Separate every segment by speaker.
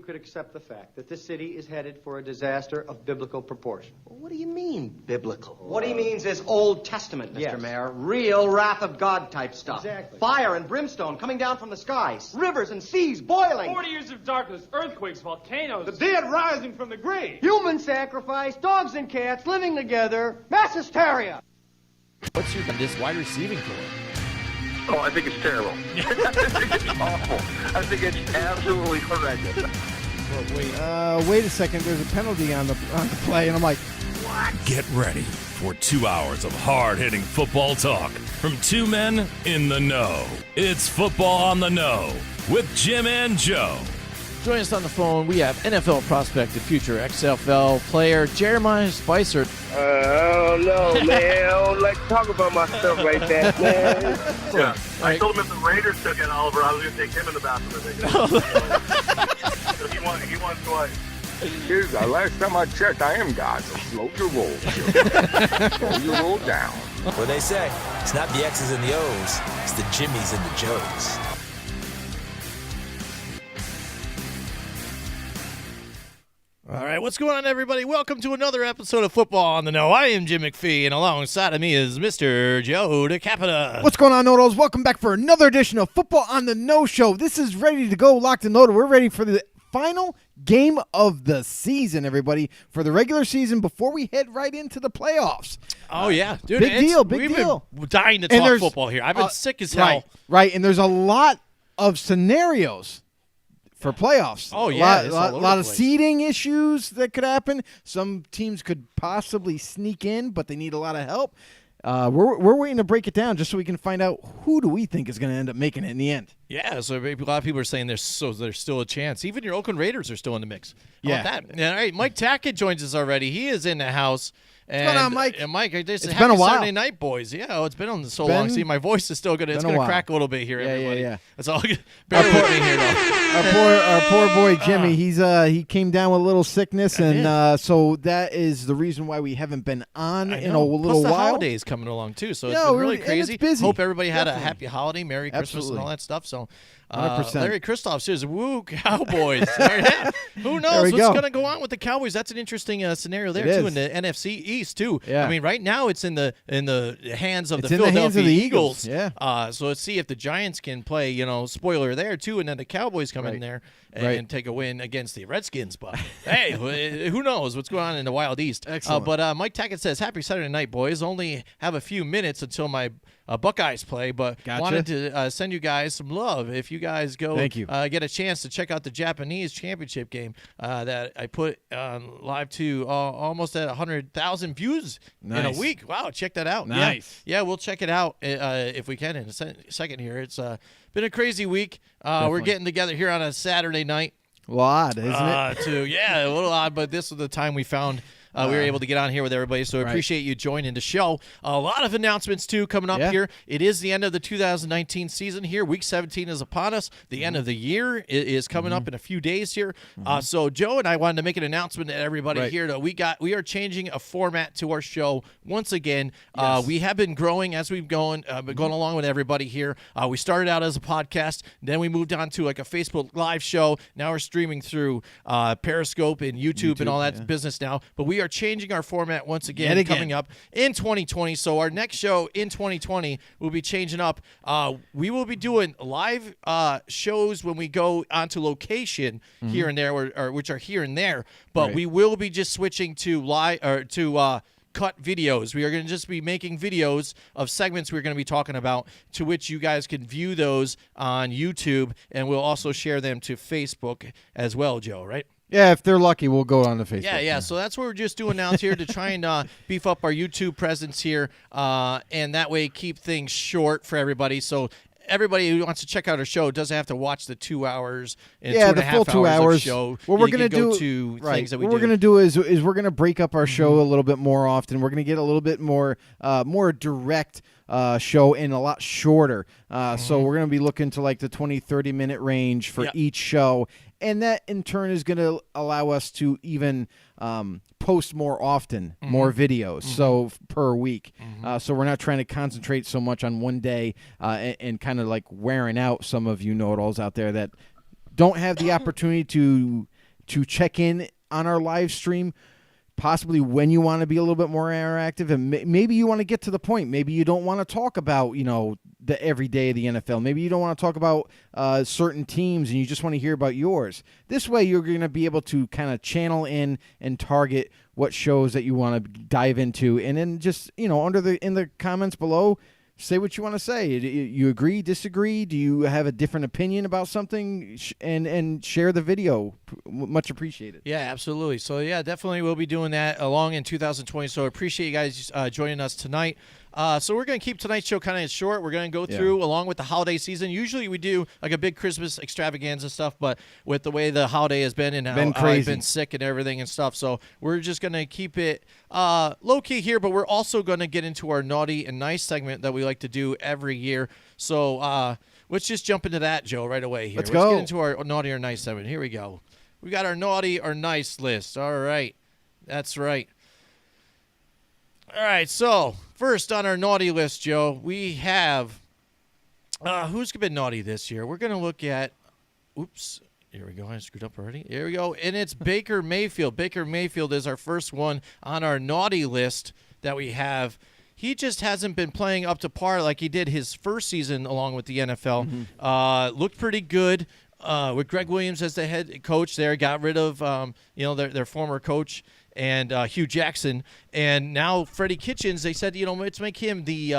Speaker 1: could accept the fact that this city is headed for a disaster of biblical proportion.
Speaker 2: Well, what do you mean, biblical?
Speaker 1: What he means is Old Testament, Mr.
Speaker 2: Yes.
Speaker 1: Mayor. Real wrath of God type stuff.
Speaker 2: Exactly.
Speaker 1: Fire and brimstone coming down from the skies. Rivers and seas boiling.
Speaker 3: 40 years of darkness, earthquakes, volcanoes.
Speaker 1: The dead rising from the grave. Human sacrifice, dogs and cats living together. Mass hysteria.
Speaker 4: What's your this wide receiving core?
Speaker 5: Oh, I think it's terrible. I think it's awful. I think it's absolutely horrendous.
Speaker 6: Wait a second. There's a penalty on the play, and I'm like, what?
Speaker 7: Get ready for 2 hours of hard-hitting football talk from two men in the know. It's Football on the Know with Jim and Joe.
Speaker 4: Joining us on the phone, we have NFL prospect and future XFL player Jeremiah Spicer.
Speaker 5: I don't know, man. I don't like to talk about myself like that, man.
Speaker 3: Yeah. I told him if the Raiders took it, Oliver, I was going to take him in the bathroom. He won twice.
Speaker 5: Here's the last time I checked, I am God, so slow your roll. Slow your roll down.
Speaker 8: What they say, it's not the X's and the O's, it's the Jimmies and the Joes.
Speaker 4: All right, what's going on, everybody? Welcome to another episode of Football on the Know. I am Jim McPhee, and alongside of me is Mr. Joe DeCapita.
Speaker 6: What's going on, Noodles? Welcome back for another edition of Football on the No Show. This is ready to go, locked and loaded. We're ready for the final game of the season, everybody, for the regular season before we head right into the playoffs.
Speaker 4: Oh, yeah. Dude,
Speaker 6: big deal.
Speaker 4: We've been dying to talk football here. I've been sick as hell.
Speaker 6: Right, and there's a lot of scenarios for playoffs.
Speaker 4: Oh, yeah.
Speaker 6: A lot of seeding issues that could happen. Some teams could possibly sneak in, but they need a lot of help. We're waiting to break it down just so we can find out who do we think is going to end up making it in the end.
Speaker 4: Yeah, so a lot of people are saying there's still a chance. Even your Oakland Raiders are still in the mix.
Speaker 6: Yeah.
Speaker 4: All right, Mike Tackett joins us already. He is in the house.
Speaker 6: What's going on, Mike?
Speaker 4: And Mike, it's
Speaker 6: been a while.
Speaker 4: Saturday night, boys. Yeah, it's been on so long. See, my voice is still gonna crack a little bit here, everybody.
Speaker 6: Yeah.
Speaker 4: That's all. Bear with me here, though.
Speaker 6: Our poor boy Jimmy. He came down with a little sickness, and so that is the reason why we haven't been on in a little
Speaker 4: Plus the
Speaker 6: while.
Speaker 4: holidays coming along too, so it's been really crazy.
Speaker 6: And it's busy.
Speaker 4: Hope everybody had a happy holiday, Merry Christmas, and all that stuff. So.
Speaker 6: 100%.
Speaker 4: Larry Kristoff says, "Woo, Cowboys!" Who knows what's going to go on with the Cowboys? That's an interesting scenario there too in the NFC East too.
Speaker 6: Yeah.
Speaker 4: I mean, right now it's in the hands of the
Speaker 6: in the
Speaker 4: Philadelphia
Speaker 6: hands of the
Speaker 4: Eagles.
Speaker 6: Yeah.
Speaker 4: So let's see if the Giants can play. Spoiler there too, and then the Cowboys come in there and take a win against the Redskins. But hey, who knows what's going on in the Wild East?
Speaker 6: Excellent.
Speaker 4: But Mike Tackett says, "Happy Saturday night, boys. Only have a few minutes until my Buckeyes play, but wanted to send you guys some love. If you guys go get a chance to check out the Japanese championship game that I put on live to almost at 100,000 views in a week. Wow, check that out.
Speaker 6: Nice.
Speaker 4: Yeah, we'll check it out if we can in a second here. It's been a crazy week. We're getting together here on a Saturday night.
Speaker 6: A little odd, isn't it?
Speaker 4: A little odd, but this was the time we found we were able to get on here with everybody, so I appreciate you joining the show. A lot of announcements, too, coming up here. It is the end of the 2019 season here. Week 17 is upon us. The end of the year is coming up in a few days here. So Joe and I wanted to make an announcement to everybody here that we are changing a format to our show once again. We have been growing as we've going along with everybody here. We started out as a podcast, then we moved on to like a Facebook Live show. Now we're streaming through Periscope and YouTube and all that business now. But we are changing our format once again coming up in 2020. So our next show in 2020 will be changing up. We will be doing live shows when we go onto location here and there, or which are here and there. But we will be just switching to live or to cut videos. We are going to just be making videos of segments we're going to be talking about, to which you guys can view those on YouTube, and we'll also share them to Facebook as well, Joe, right?
Speaker 6: Yeah, if they're lucky, we'll go on to Facebook.
Speaker 4: Yeah. So that's what we're just doing now here to try and beef up our YouTube presence here, and that way keep things short for everybody. So everybody who wants to check out our show doesn't have to watch the 2 hours and 2.5
Speaker 6: 2 hours
Speaker 4: of show.
Speaker 6: What we're going to do
Speaker 4: things that we
Speaker 6: we're going to do is we're going to break up our show a little bit more often. We're going to get a little bit more direct show and a lot shorter. So we're going to be looking to like the 20-30 minute range for each show. And that, in turn, is going to allow us to even post more often, more videos, so per week. So we're not trying to concentrate so much on one day and kind of like wearing out some of you know-it-alls out there that don't have the opportunity to to check in on our live stream, possibly when you want to be a little bit more interactive, and maybe you want to get to the point. Maybe you don't want to talk about, the everyday of the NFL. Maybe you don't want to talk about certain teams and you just want to hear about yours. This way, you're going to be able to kind of channel in and target what shows that you want to dive into, and then just in the comments below, say what you want to say. You agree, disagree? Do you have a different opinion about something? And share the video. Much appreciated.
Speaker 4: Yeah, absolutely. So, yeah, definitely we'll be doing that along in 2020. So I appreciate you guys joining us tonight. So we're going to keep tonight's show kind of short. We're going to go through along with the holiday season. Usually we do like a big Christmas extravaganza stuff, but with the way the holiday has been and how I've been sick and everything and stuff, so we're just going to keep it low-key here, but we're also going to get into our Naughty and Nice segment that we like to do every year. So let's just jump into that, Joe, right away here.
Speaker 6: Let's go.
Speaker 4: Get into our Naughty or Nice segment. Here we go. We got our Naughty or Nice list. All right. That's right. All right, so first on our naughty list, Joe, we have who's been naughty this year? We're going to look at here we go. I screwed up already. Here we go, and it's Baker Mayfield. Baker Mayfield is our first one on our naughty list that we have. He just hasn't been playing up to par like he did his first season along with the NFL. Mm-hmm. Looked pretty good with Greg Williams as the head coach there. Got rid of their former coach and Hugh Jackson, and now Freddie Kitchens. They said, let's make him the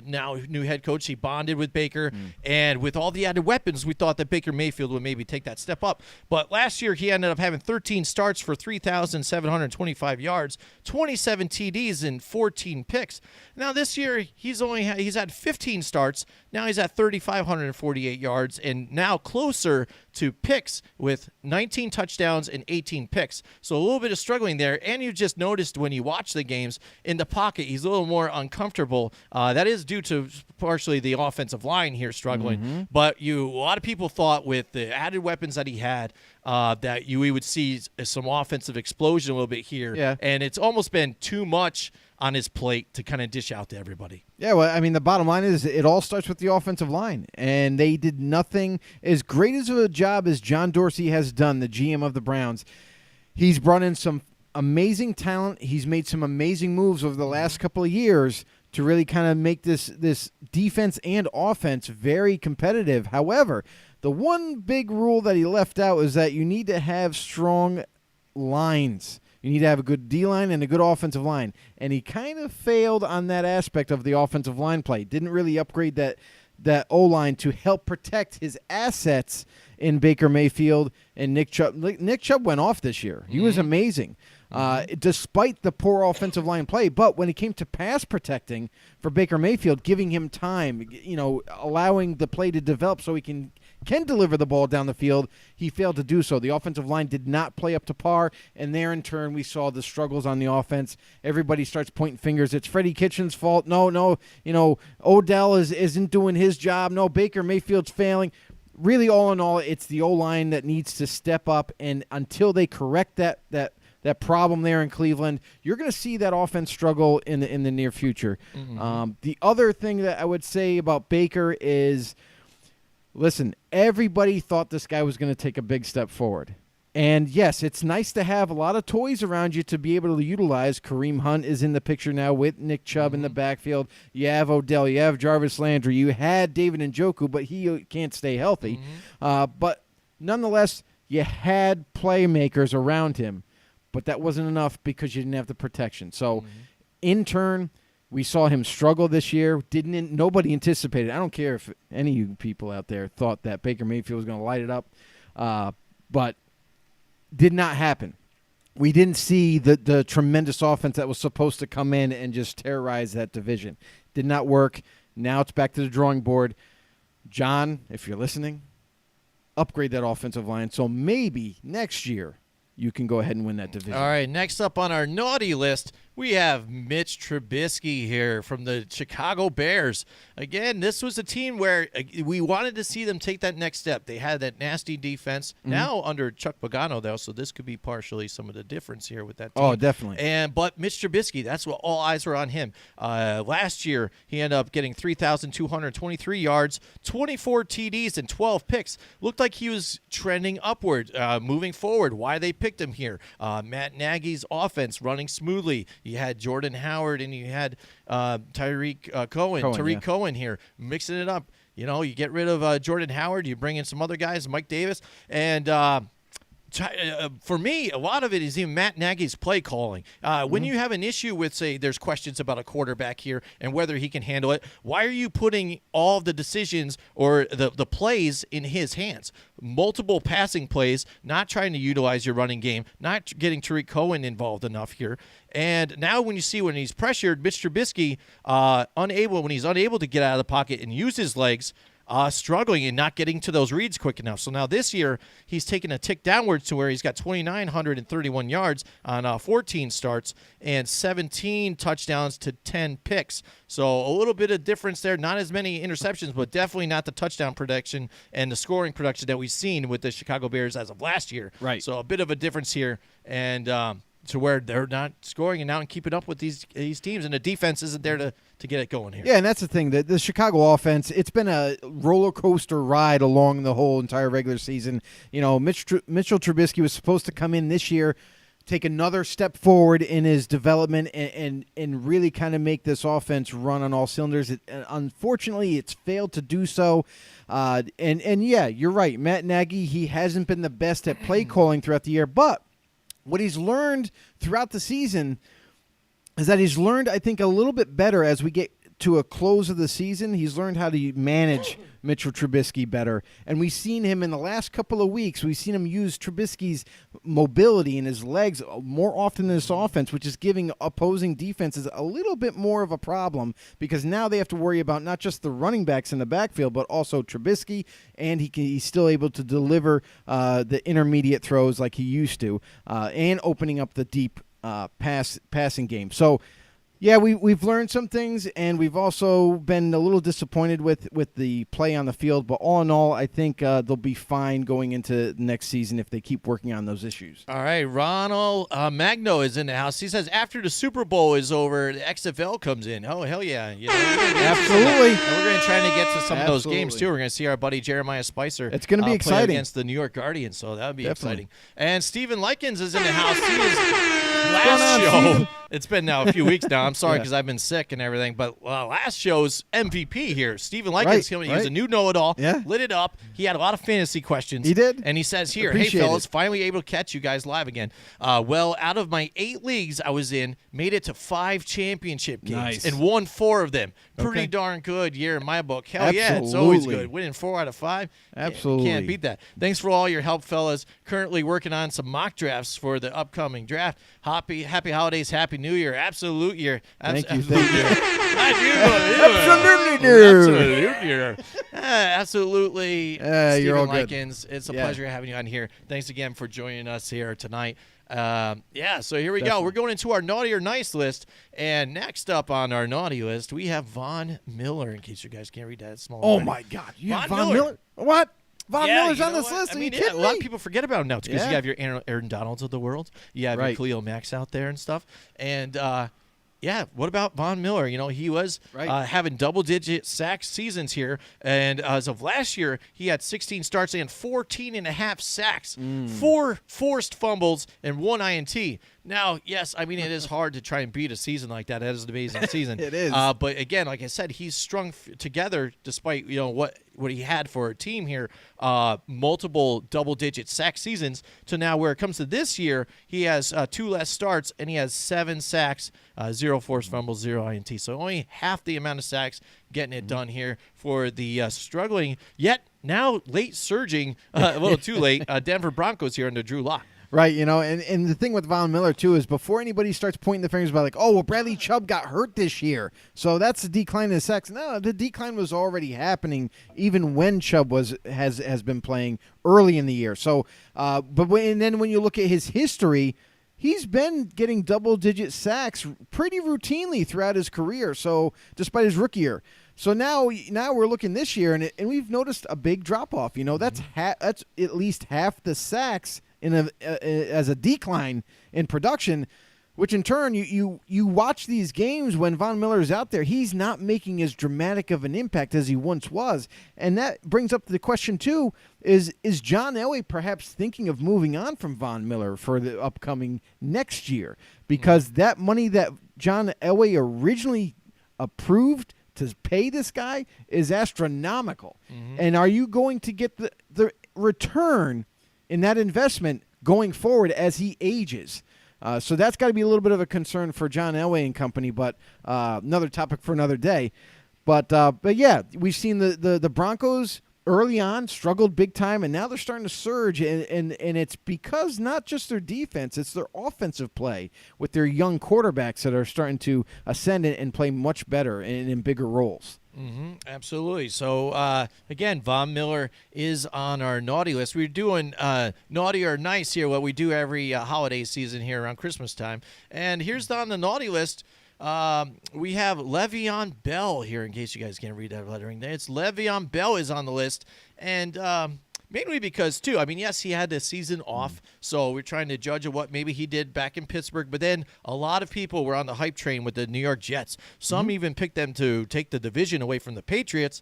Speaker 4: now new head coach. He bonded with Baker, and with all the added weapons, we thought that Baker Mayfield would maybe take that step up. But last year, he ended up having 13 starts for 3,725 yards, 27 TDs, and 14 picks. Now this year, he's had 15 starts. Now he's at 3,548 yards, and now closer to picks with 19 touchdowns and 18 picks. So a little bit of struggling there, and you just noticed when you watch the games in the pocket, he's a little more uncomfortable. That is due to partially the offensive line here struggling. Mm-hmm. But a lot of people thought with the added weapons that he had that we would see some offensive explosion a little bit here.
Speaker 6: Yeah.
Speaker 4: And it's almost been too much on his plate to kind of dish out to everybody.
Speaker 6: Yeah, well, I mean, the bottom line is it all starts with the offensive line, and they did nothing. As great as a job as John Dorsey has done, the GM of the Browns, he's brought in some amazing talent. He's made some amazing moves over the last couple of years to really kind of make this defense and offense very competitive. However, the one big rule that he left out is that you need to have strong lines. You need to have a good D-line and a good offensive line. And he kind of failed on that aspect of the offensive line play. Didn't really upgrade that O-line to help protect his assets in Baker Mayfield and Nick Chubb. Nick Chubb went off this year. He was amazing, despite the poor offensive line play. But when it came to pass protecting for Baker Mayfield, giving him time, allowing the play to develop so he can deliver the ball down the field, he failed to do so. The offensive line did not play up to par, and there in turn we saw the struggles on the offense. Everybody starts pointing fingers. It's Freddie Kitchens' fault. No, Odell isn't doing his job. No, Baker Mayfield's failing. Really, all in all, it's the O-line that needs to step up, and until they correct that problem there in Cleveland, you're going to see that offense struggle in the near future. Mm-hmm. The other thing that I would say about Baker is, listen, everybody thought this guy was going to take a big step forward. And, yes, it's nice to have a lot of toys around you to be able to utilize. Kareem Hunt is in the picture now with Nick Chubb in the backfield. You have Odell. You have Jarvis Landry. You had David Njoku, but he can't stay healthy. But, nonetheless, you had playmakers around him. But that wasn't enough because you didn't have the protection. So, in turn, we saw him struggle this year. Nobody anticipated. I don't care if any of you people out there thought that Baker Mayfield was going to light it up, but did not happen. We didn't see the tremendous offense that was supposed to come in and just terrorize that division. Did not work. Now it's back to the drawing board. John, if you're listening, upgrade that offensive line so maybe next year you can go ahead and win that division.
Speaker 4: All right, next up on our naughty list, We have Mitch Trubisky here from the Chicago Bears. Again, this was a team where we wanted to see them take that next step. They had that nasty defense. Now under Chuck Pagano, though, so this could be partially some of the difference here with that team.
Speaker 6: Oh, definitely.
Speaker 4: But Mitch Trubisky, that's what all eyes were on him. Last year, he ended up getting 3,223 yards, 24 TDs, and 12 picks. Looked like he was trending upward, moving forward. Why they picked him here. Matt Nagy's offense running smoothly. You had Jordan Howard and you had Tariq Cohen here, mixing it up. You know, you get rid of Jordan Howard, you bring in some other guys, Mike Davis, and for me, a lot of it is even Matt Nagy's play calling. When you have an issue with, say, there's questions about a quarterback here and whether he can handle it, why are you putting all of the decisions or the plays in his hands? Multiple passing plays, not trying to utilize your running game, not getting Tariq Cohen involved enough here. And now when you see when he's pressured, Mitch Trubisky, when he's unable to get out of the pocket and use his legs, struggling and not getting to those reads quick enough. So now this year, he's taken a tick downwards to where he's got 2,931 yards on 14 starts and 17 touchdowns to 10 picks. So a little bit of difference there. Not as many interceptions, but definitely not the touchdown production and the scoring production that we've seen with the Chicago Bears as of last year.
Speaker 6: Right.
Speaker 4: So a bit of a difference here. And to where they're not scoring and now and keeping up with these teams, and the defense isn't there to get it going here.
Speaker 6: Yeah, and that's the thing. The Chicago offense, it's been a roller coaster ride along the whole entire regular season. You know, Mitchell Trubisky was supposed to come in this year, take another step forward in his development and really kind of make this offense run on all cylinders. Unfortunately, it's failed to do so. And yeah, you're right. Matt Nagy, he hasn't been the best at play calling throughout the year, but what he's learned throughout the season is that he's learned, I think, a little bit better as we get to a close of the season. He's learned how to manage Mitchell Trubisky better. And we've seen him in the last couple of weeks. We've seen him use Trubisky's mobility and his legs more often in this offense, which is giving opposing defenses a little bit more of a problem because now they have to worry about not just the running backs in the backfield, but also Trubisky, and he's still able to deliver the intermediate throws like he used to and opening up the deep passing game. So, yeah, we've learned some things, and we've also been a little disappointed with the play on the field. But all in all, I think they'll be fine going into next season if they keep working on those issues.
Speaker 4: All right, Ronald Magno is in the house. He says after the Super Bowl is over, the XFL comes in. Oh, hell yeah. You know,
Speaker 6: absolutely.
Speaker 4: And we're going to try to get to some of those games, too. We're going to see our buddy Jeremiah Spicer.
Speaker 6: It's going to be exciting.
Speaker 4: Play against the New York Guardians, so that would be exciting. And Stephen Likens is in the house. He is last show. It's been now a few weeks now. I'm sorry because I've been sick and everything. But last show's MVP here, Stephen Likens. He was a new know-it-all.
Speaker 6: Yeah.
Speaker 4: Lit it up. He had a lot of fantasy questions.
Speaker 6: He did.
Speaker 4: And he says here,
Speaker 6: Appreciate
Speaker 4: hey, fellas,
Speaker 6: it.
Speaker 4: finally able to catch you guys live again. Well, out of my 8 leagues I was in, made it to 5 championship games and won 4 of them. Pretty darn good year in my book. Hell yeah, it's always good. Winning 4 out of 5.
Speaker 6: Absolutely.
Speaker 4: Can't beat that. Thanks for all your help, fellas. Currently working on some mock drafts for the upcoming draft. Happy holidays, happy New Year. Absolute year.
Speaker 6: Thank you.
Speaker 4: Absolutely.
Speaker 6: You're all good.
Speaker 4: Likens, it's a pleasure having you on here. Thanks again for joining us here tonight. So here we go. We're going into our naughty or nice list, and next up on our naughty list, we have Von Miller, in case you guys can't read that small.
Speaker 6: Oh, my God. You have Von Miller? What? Von Miller's on this list?
Speaker 4: I mean,
Speaker 6: a
Speaker 4: lot of people forget about him now because you have your Aaron Donalds of the world. You have your Khalil Max out there and stuff. And, what about Von Miller? You know, he was having double-digit sack seasons here, and as of last year, he had 16 starts and 14.5 sacks, 4 forced fumbles, and 1 INT. Now, yes, I mean, it is hard to try and beat a season like that. That is an amazing season.
Speaker 6: It is.
Speaker 4: But again, like I said, he's strung together despite, what he had for a team here, multiple double-digit sack seasons, to now where it comes to this year, he has 2 less starts, and he has 7 sacks, 0 forced fumbles, 0 INT. So only half the amount of sacks getting it done here for the struggling, yet now late surging, a little too late, Denver Broncos here under Drew Lock.
Speaker 6: Right, and the thing with Von Miller, too, is before anybody starts pointing the fingers about Bradley Chubb got hurt this year, so that's the decline in sacks. No, the decline was already happening even when Chubb has been playing early in the year. So, then when you look at his history, he's been getting double-digit sacks pretty routinely throughout his career, so despite his rookie year. So now we're looking this year, and we've noticed a big drop-off. That's that's at least half the sacks as a decline in production, which in turn, you watch these games when Von Miller is out there, he's not making as dramatic of an impact as he once was. And that brings up the question, too, is John Elway perhaps thinking of moving on from Von Miller for the upcoming next year? Because that money that John Elway originally approved to pay this guy is astronomical. And are you going to get the return in that investment going forward as he ages? So that's got to be a little bit of a concern for John Elway and company, but another topic for another day. But yeah, we've seen the Broncos early on struggled big time, and now they're starting to surge, and it's because not just their defense, it's their offensive play with their young quarterbacks that are starting to ascend and play much better and in bigger roles.
Speaker 4: Absolutely. So, again, Von Miller is on our naughty list. We're doing naughty or nice here, what we do every holiday season here around Christmas time. And here's on the naughty list. We have LeVeon Bell here, in case you guys can't read that lettering there. It's LeVeon Bell is on the list. And mainly because, too, I mean, yes, he had the season off, so we're trying to judge what maybe he did back in Pittsburgh. But then a lot of people were on the hype train with the New York Jets. Some even picked them to take the division away from the Patriots.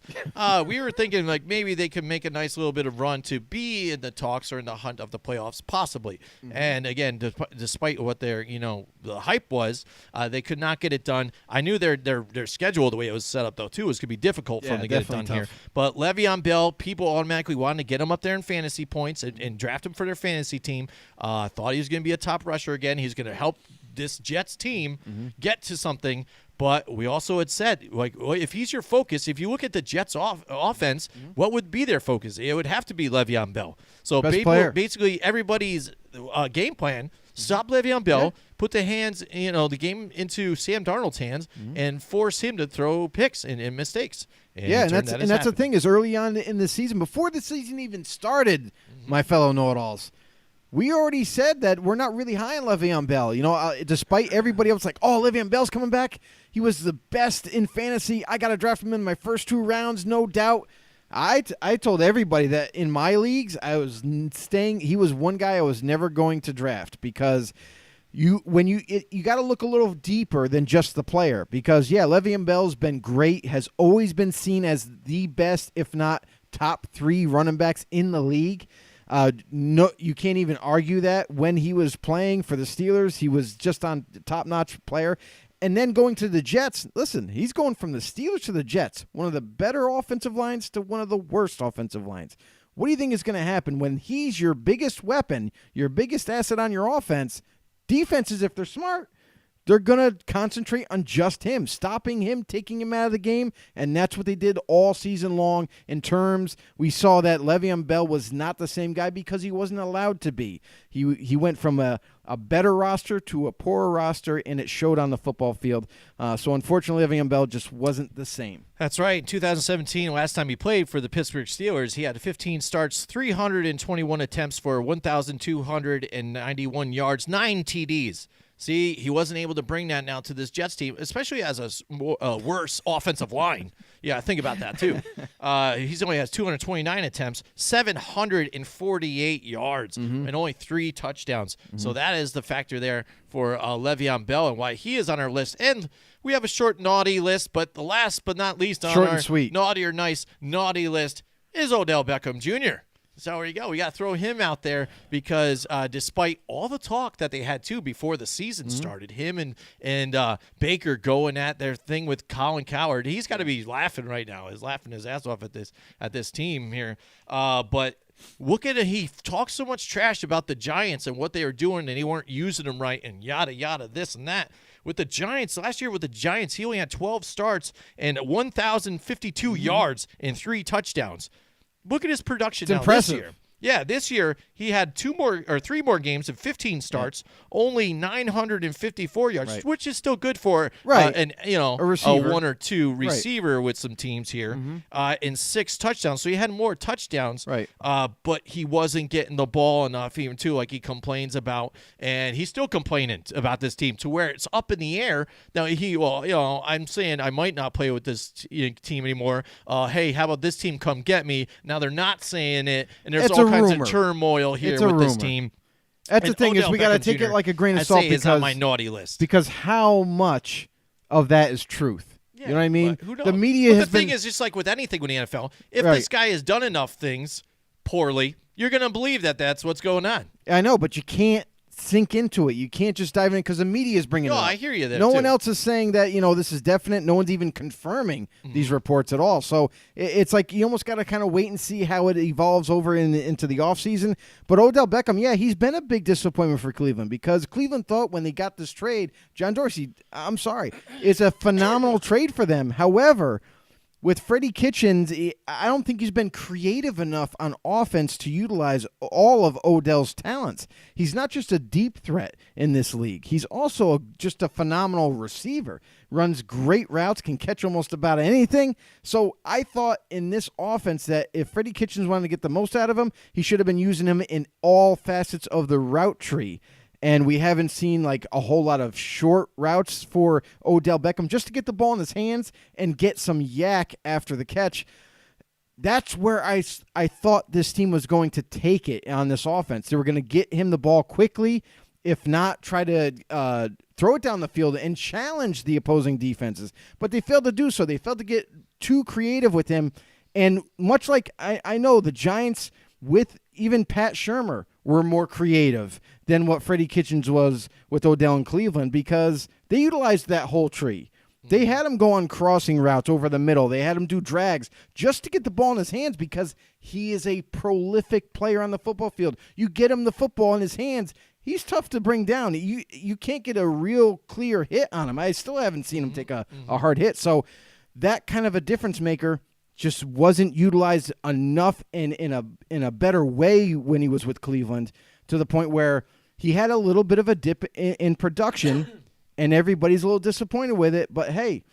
Speaker 4: We were thinking, like, maybe they could make a nice little bit of run to be in the talks or in the hunt of the playoffs, possibly. And, again, despite what their, the hype was, they could not get it done. I knew their schedule, the way it was set up, though, too, was going to be difficult for them to get it done here. But LeVeon Bell, people automatically wanted to get him up there in fantasy points and draft him for their fantasy team. Thought he was going to be a top rusher again. He's going to help this Jets team get to something. But we also had said, like, if he's your focus, if you look at the Jets offense, what would be their focus? It would have to be LeVeon Bell. So basically everybody's game plan, stop LeVeon Bell, put the game into Sam Darnold's hands, and force him to throw picks and mistakes. And
Speaker 6: that's the thing is early on in the season, before the season even started, my fellow know-it-alls, we already said that we're not really high on LeVeon Bell. Despite everybody else like, oh, LeVeon Bell's coming back. He was the best in fantasy. I got to draft him in my first 2 rounds, no doubt. I told everybody that in my leagues, I was staying. He was one guy I was never going to draft because you got to look a little deeper than just the player. Because LeVeon Bell's been great, has always been seen as the best, if not top 3 running backs in the league. No, you can't even argue that. When he was playing for the Steelers, he was just on top-notch player. And then going to the Jets, listen, he's going from the Steelers to the Jets, one of the better offensive lines to one of the worst offensive lines. What do you think is going to happen when he's your biggest weapon, your biggest asset on your offense? Defenses, if they're smart, they're going to concentrate on just him, stopping him, taking him out of the game, and that's what they did all season long in terms. We saw that Le'Veon Bell was not the same guy because he wasn't allowed to be. He went from a better roster to a poorer roster, and it showed on the football field. So, unfortunately, Le'Veon Bell just wasn't the same.
Speaker 4: That's right. In 2017, last time he played for the Pittsburgh Steelers, he had 15 starts, 321 attempts for 1,291 yards, 9 TDs. See, he wasn't able to bring that now to this Jets team, especially as a worse offensive line. Yeah, think about that, too. He only has 229 attempts, 748 yards, and only 3 touchdowns. So that is the factor there for Le'Veon Bell and why he is on our list. And we have a short naughty list, but the last but not least on our naughty or nice naughty list is Odell Beckham Jr., So there you go. We got to throw him out there because despite all the talk that they had, too, before the season started, him and Baker going at their thing with Colin Cowherd, he's got to be laughing right now. He's laughing his ass off at this team here. But look at it. He talks so much trash about the Giants and what they were doing, and they weren't using them right and yada, yada, this and that. With the Giants, last year with the Giants, he only had 12 starts and 1,052 yards and 3 touchdowns. Look at his production now this year. Yeah, this year he had 3 more games and 15 starts, only 954 yards, which is still good for a 1 or 2 receiver with some teams here, and 6 touchdowns. So he had more touchdowns, but he wasn't getting the ball enough, even too, like he complains about, and he's still complaining about this team to where it's up in the air. Now I'm saying I might not play with this team anymore. Hey, how about this team come get me? Now they're not saying it, and there's all kinds of turmoil here with this team.
Speaker 6: That's the thing, is we got to take it like a grain of salt, because
Speaker 4: on my naughty list.
Speaker 6: Because how much of that is truth? You know what I mean?
Speaker 4: The media has been. The thing is, just like with anything with the NFL, if this guy has done enough things poorly, you're going to believe that that's what's going on.
Speaker 6: I know, but you can't sink into it. You can't just dive in because the media is bringing it up.
Speaker 4: I hear you there.
Speaker 6: No one else is saying that, this is definite. No one's even confirming these reports at all. So it's like you almost got to kind of wait and see how it evolves over into the offseason. But Odell Beckham, he's been a big disappointment for Cleveland, because Cleveland thought when they got this trade, John Dorsey, I'm sorry, it's a phenomenal trade for them. However, with Freddie Kitchens, I don't think he's been creative enough on offense to utilize all of Odell's talents. He's not just a deep threat in this league. He's also just a phenomenal receiver. Runs great routes, can catch almost about anything. So I thought in this offense that if Freddie Kitchens wanted to get the most out of him, he should have been using him in all facets of the route tree. And we haven't seen like a whole lot of short routes for Odell Beckham just to get the ball in his hands and get some yak after the catch. That's where I thought this team was going to take it on this offense. They were going to get him the ball quickly, if not try to throw it down the field and challenge the opposing defenses. But they failed to do so. They failed to get too creative with him. And much like I know the Giants with even Pat Shurmur were more creative than what Freddie Kitchens was with Odell in Cleveland, because they utilized that whole tree. They had him go on crossing routes over the middle. They had him do drags just to get the ball in his hands, because he is a prolific player on the football field. You get him the football in his hands, he's tough to bring down. You can't get a real clear hit on him. I still haven't seen him take a hard hit. So that kind of a difference maker just wasn't utilized enough in a better way when he was with Cleveland, to the point where he had a little bit of a dip in production, and everybody's a little disappointed with it. But hey,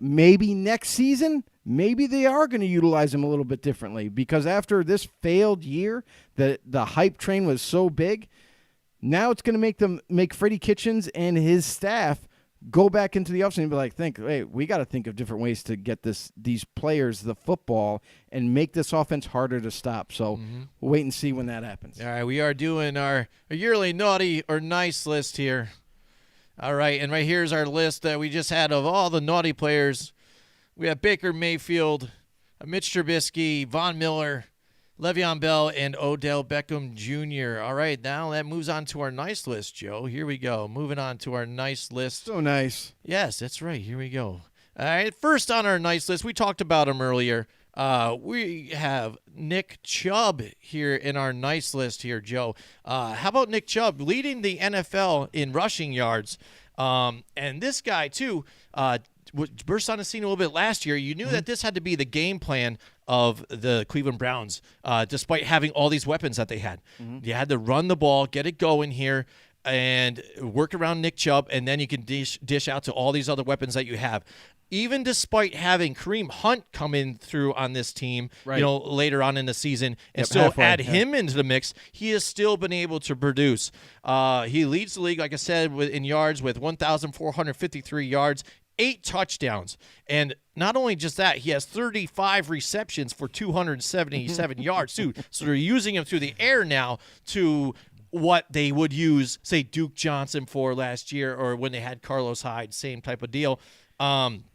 Speaker 6: maybe next season, maybe they are going to utilize him a little bit differently, because after this failed year, the hype train was so big. Now it's going to make Freddie Kitchens and his staff go back into the offseason and be like, hey, we got to think of different ways to get these players the football and make this offense harder to stop. So we'll wait and see when that happens.
Speaker 4: All right, we are doing our yearly naughty or nice list here. All right, and right here's our list that we just had of all the naughty players. We have Baker Mayfield, Mitch Trubisky, Von Miller, LeVeon Bell, and Odell Beckham Jr. All right, now that moves on to our nice list, Joe. Here we go. Moving on to our nice list.
Speaker 6: So nice.
Speaker 4: Yes, that's right. Here we go. All right, first on our nice list, we talked about him earlier. We have Nick Chubb here in our nice list here, Joe. How about Nick Chubb leading the NFL in rushing yards? And this guy, too, burst on the scene a little bit last year. You knew that this had to be the game plan of the Cleveland Browns, despite having all these weapons that they had. You had to run the ball, get it going here, and work around Nick Chubb, and then you can dish out to all these other weapons that you have. Even despite having Kareem Hunt come in through on this team, later on in the season, and still add him into the mix, he has still been able to produce. He leads the league, like I said, in yards with 1,453 yards, 8 touchdowns. And not only just that, he has 35 receptions for 277 yards, too. So they're using him through the air now to what they would use, say, Duke Johnson for last year, or when they had Carlos Hyde, same type of deal.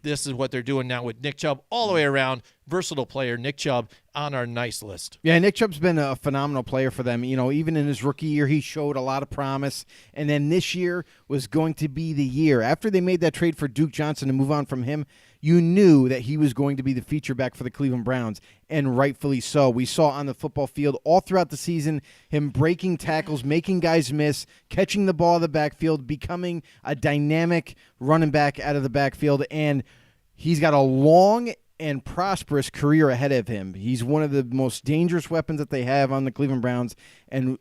Speaker 4: This is what they're doing now with Nick Chubb, all the way around. Versatile player, Nick Chubb, on our nice list.
Speaker 6: Yeah, Nick Chubb's been a phenomenal player for them. Even in his rookie year, he showed a lot of promise. And then this year was going to be the year. After they made that trade for Duke Johnson to move on from him, you knew that he was going to be the feature back for the Cleveland Browns, and rightfully so. We saw on the football field all throughout the season him breaking tackles, making guys miss, catching the ball in the backfield, becoming a dynamic running back out of the backfield. And he's got a long and prosperous career ahead of him. He's one of the most dangerous weapons that they have on the Cleveland Browns, and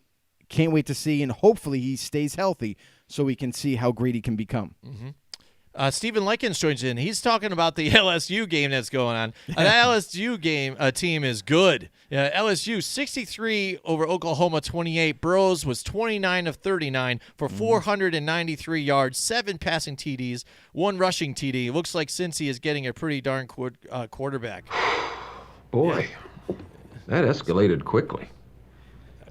Speaker 6: can't wait to see, and hopefully he stays healthy so we can see how great he can become.
Speaker 4: Mm-hmm. Stephen Likens joins in. He's talking about the LSU game that's going on. That LSU game team is good. LSU 63 over Oklahoma 28. Burrows was 29 of 39 for 493 yards, 7 passing TDs, 1 rushing TD. Looks like Cincy is getting a pretty darn quarterback.
Speaker 9: Boy, that escalated quickly.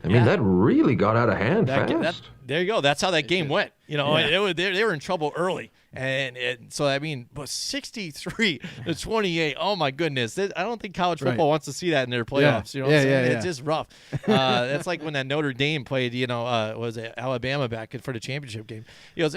Speaker 9: I mean, that really got out of hand fast.
Speaker 4: There you go. That's how that game went. You know, they were in trouble early. And so, I mean, but 63 to 28, oh, my goodness. I don't think college football wants to see that in their playoffs. You know what I'm saying? It's just rough. That's like when that Notre Dame played, was it Alabama back for the championship game. He goes,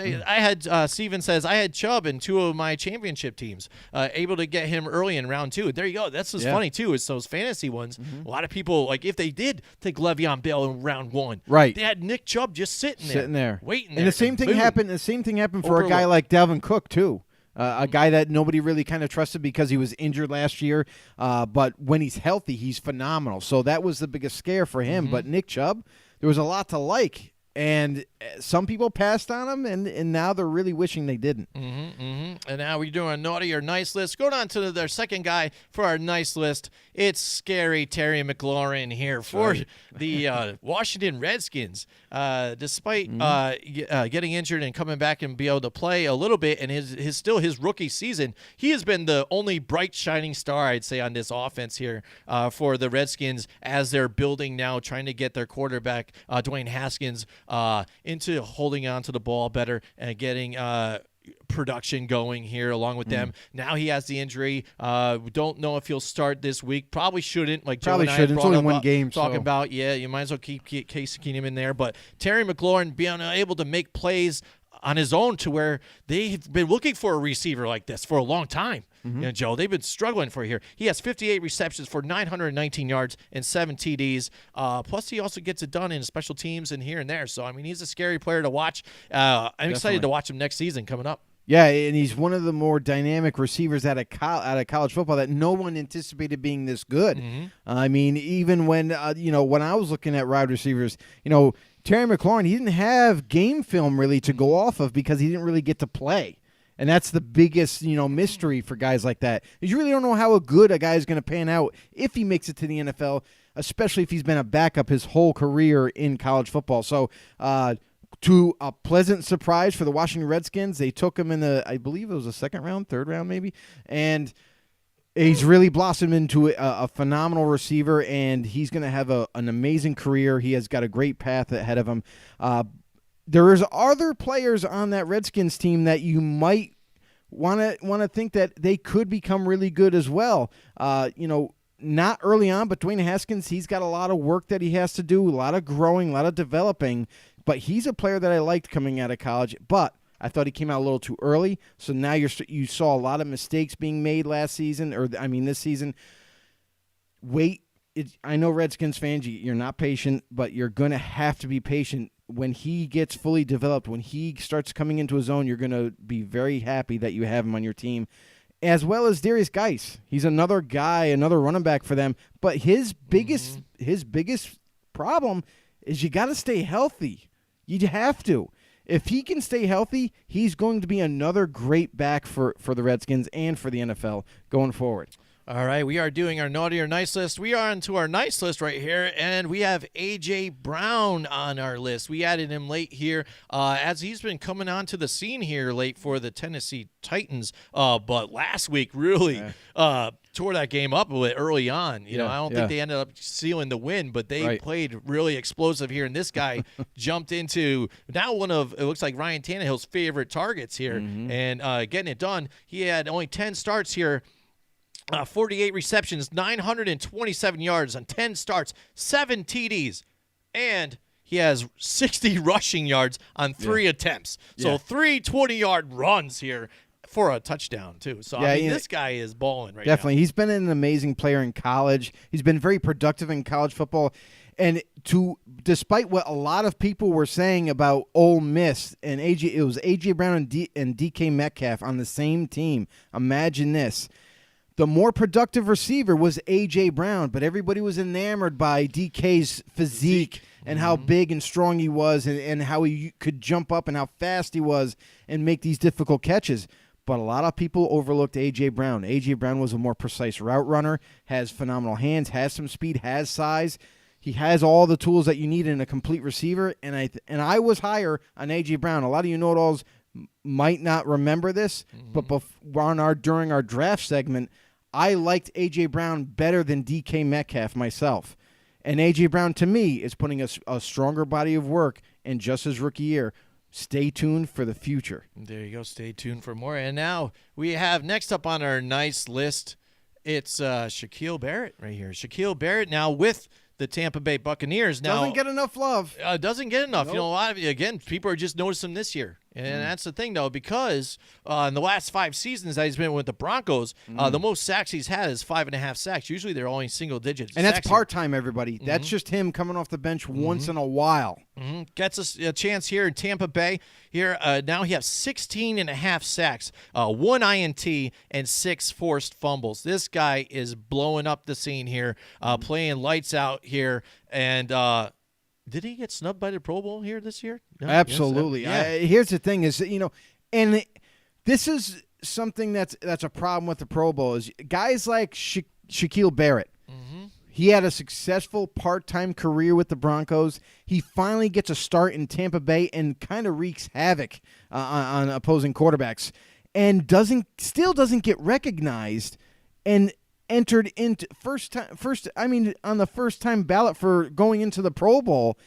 Speaker 4: Steven says, I had Chubb in 2 of my championship teams, able to get him early in round 2. There you go. That's what's funny, too, is those fantasy ones. A lot of people, like, if they did take LeVeon Bell in round 1,
Speaker 6: right,
Speaker 4: they had Nick Chubb just sitting there. Waiting there.
Speaker 6: And the same thing happened for a guy like Dalvin Cook, too. A guy that nobody really kind of trusted because he was injured last year. But when he's healthy, he's phenomenal. So that was the biggest scare for him. But Nick Chubb, there was a lot to like. And some people passed on him, and now they're really wishing they didn't.
Speaker 4: And now we're doing a naughty or nice list. Going on to their second guy for our nice list. It's scary Terry McLaurin here for the Washington Redskins. Despite getting injured and coming back and be able to play a little bit, and his rookie season, he has been the only bright shining star, I'd say, on this offense here for the Redskins as they're building now, trying to get their quarterback Dwayne Haskins into holding on to the ball better and getting production going here along with them. Now he has the injury. Don't know if he'll start this week. Probably shouldn't. Like Joe and I
Speaker 6: shouldn't. It's only one game.
Speaker 4: Talking about, you might as well keep Case Keenum in there. But Terry McLaurin being able to make plays on his own to where they've been looking for a receiver like this for a long time. Joe, they've been struggling for here. He has 58 receptions for 919 yards and 7 TDs. Plus, he also gets it done in special teams and here and there. So, I mean, he's a scary player to watch. I'm excited to watch him next season coming up.
Speaker 6: Yeah, and he's one of the more dynamic receivers out of college football that no one anticipated being this good. I mean, even when when I was looking at wide receivers, Terry McLaurin, he didn't have game film really to go off of because he didn't really get to play. And that's the biggest, mystery for guys like that. You really don't know how good a guy is going to pan out if he makes it to the NFL, especially if he's been a backup his whole career in college football. So, to a pleasant surprise for the Washington Redskins, they took him in I believe it was the 2nd round, 3rd round maybe, and he's really blossomed into a phenomenal receiver, and he's going to have an amazing career. He has got a great path ahead of him. There is other players on that Redskins team that you might want to think that they could become really good as well. Not early on, but Dwayne Haskins, he's got a lot of work that he has to do, a lot of growing, a lot of developing. But he's a player that I liked coming out of college, but I thought he came out a little too early. So now you saw a lot of mistakes being made this season. Wait. I know Redskins fans, you're not patient, but you're going to have to be patient. When he gets fully developed, when he starts coming into his own, you're going to be very happy that you have him on your team, as well as Darius Geis. He's another guy, another running back for them. But his biggest problem is you got to stay healthy. You have to. If he can stay healthy, he's going to be another great back for the Redskins and for the NFL going forward.
Speaker 4: All right, we are doing our naughty or nice list. We are into our nice list right here, and we have A.J. Brown on our list. We added him late here as he's been coming onto the scene here late for the Tennessee Titans. But last week really tore that game up a bit early on. I don't think they ended up sealing the win, but they played really explosive here. And this guy jumped into now one of, it looks like, Ryan Tannehill's favorite targets here and getting it done. He had only 10 starts here. 48 receptions, 927 yards on 10 starts, 7 TDs, and he has 60 rushing yards on 3 attempts. So 3 20-yard runs here for a touchdown, too. So, this guy is balling right now.
Speaker 6: Definitely. He's been an amazing player in college. He's been very productive in college football. And despite what a lot of people were saying about Ole Miss and it was A.J. Brown and DK Metcalf on the same team. Imagine this. the more productive receiver was A.J. Brown, but everybody was enamored by DK's physique and how big and strong he was and how he could jump up and how fast he was and make these difficult catches. But a lot of people overlooked A.J. Brown. A.J. Brown was a more precise route runner, has phenomenal hands, has some speed, has size. He has all the tools that you need in a complete receiver, and I was higher on A.J. Brown. A lot of you know-it-alls might not remember this, but during our draft segment, I liked A.J. Brown better than DK Metcalf myself. And A.J. Brown, to me, is putting a stronger body of work in just his rookie year. Stay tuned for the future.
Speaker 4: There you go. Stay tuned for more. And now we have next up on our nice list, it's Shaquille Barrett right here. Shaquille Barrett now with the Tampa Bay Buccaneers. Now
Speaker 6: doesn't get enough love.
Speaker 4: Doesn't get enough.
Speaker 6: Nope.
Speaker 4: You know, a lot of, again, people are just noticing this year. And that's the thing, though, because in the last 5 seasons that he's been with the Broncos, the most sacks he's had is 5.5 sacks. Usually they're only single digits.
Speaker 6: And that's part-time, everybody. That's just him coming off the bench once in a while.
Speaker 4: Gets us a chance here in Tampa Bay. Here now he has 16.5 sacks, 1 INT, and 6 forced fumbles. This guy is blowing up the scene here, playing lights out here. And did he get snubbed by the Pro Bowl here this year? No,
Speaker 6: Absolutely.
Speaker 4: Yes,
Speaker 6: Here's the thing is, and this is something that's a problem with the Pro Bowl is guys like Shaquille Barrett. He had a successful part-time career with the Broncos. He finally gets a start in Tampa Bay and kind of wreaks havoc on opposing quarterbacks and still doesn't get recognized and entered into on the first-time ballot for going into the Pro Bowl.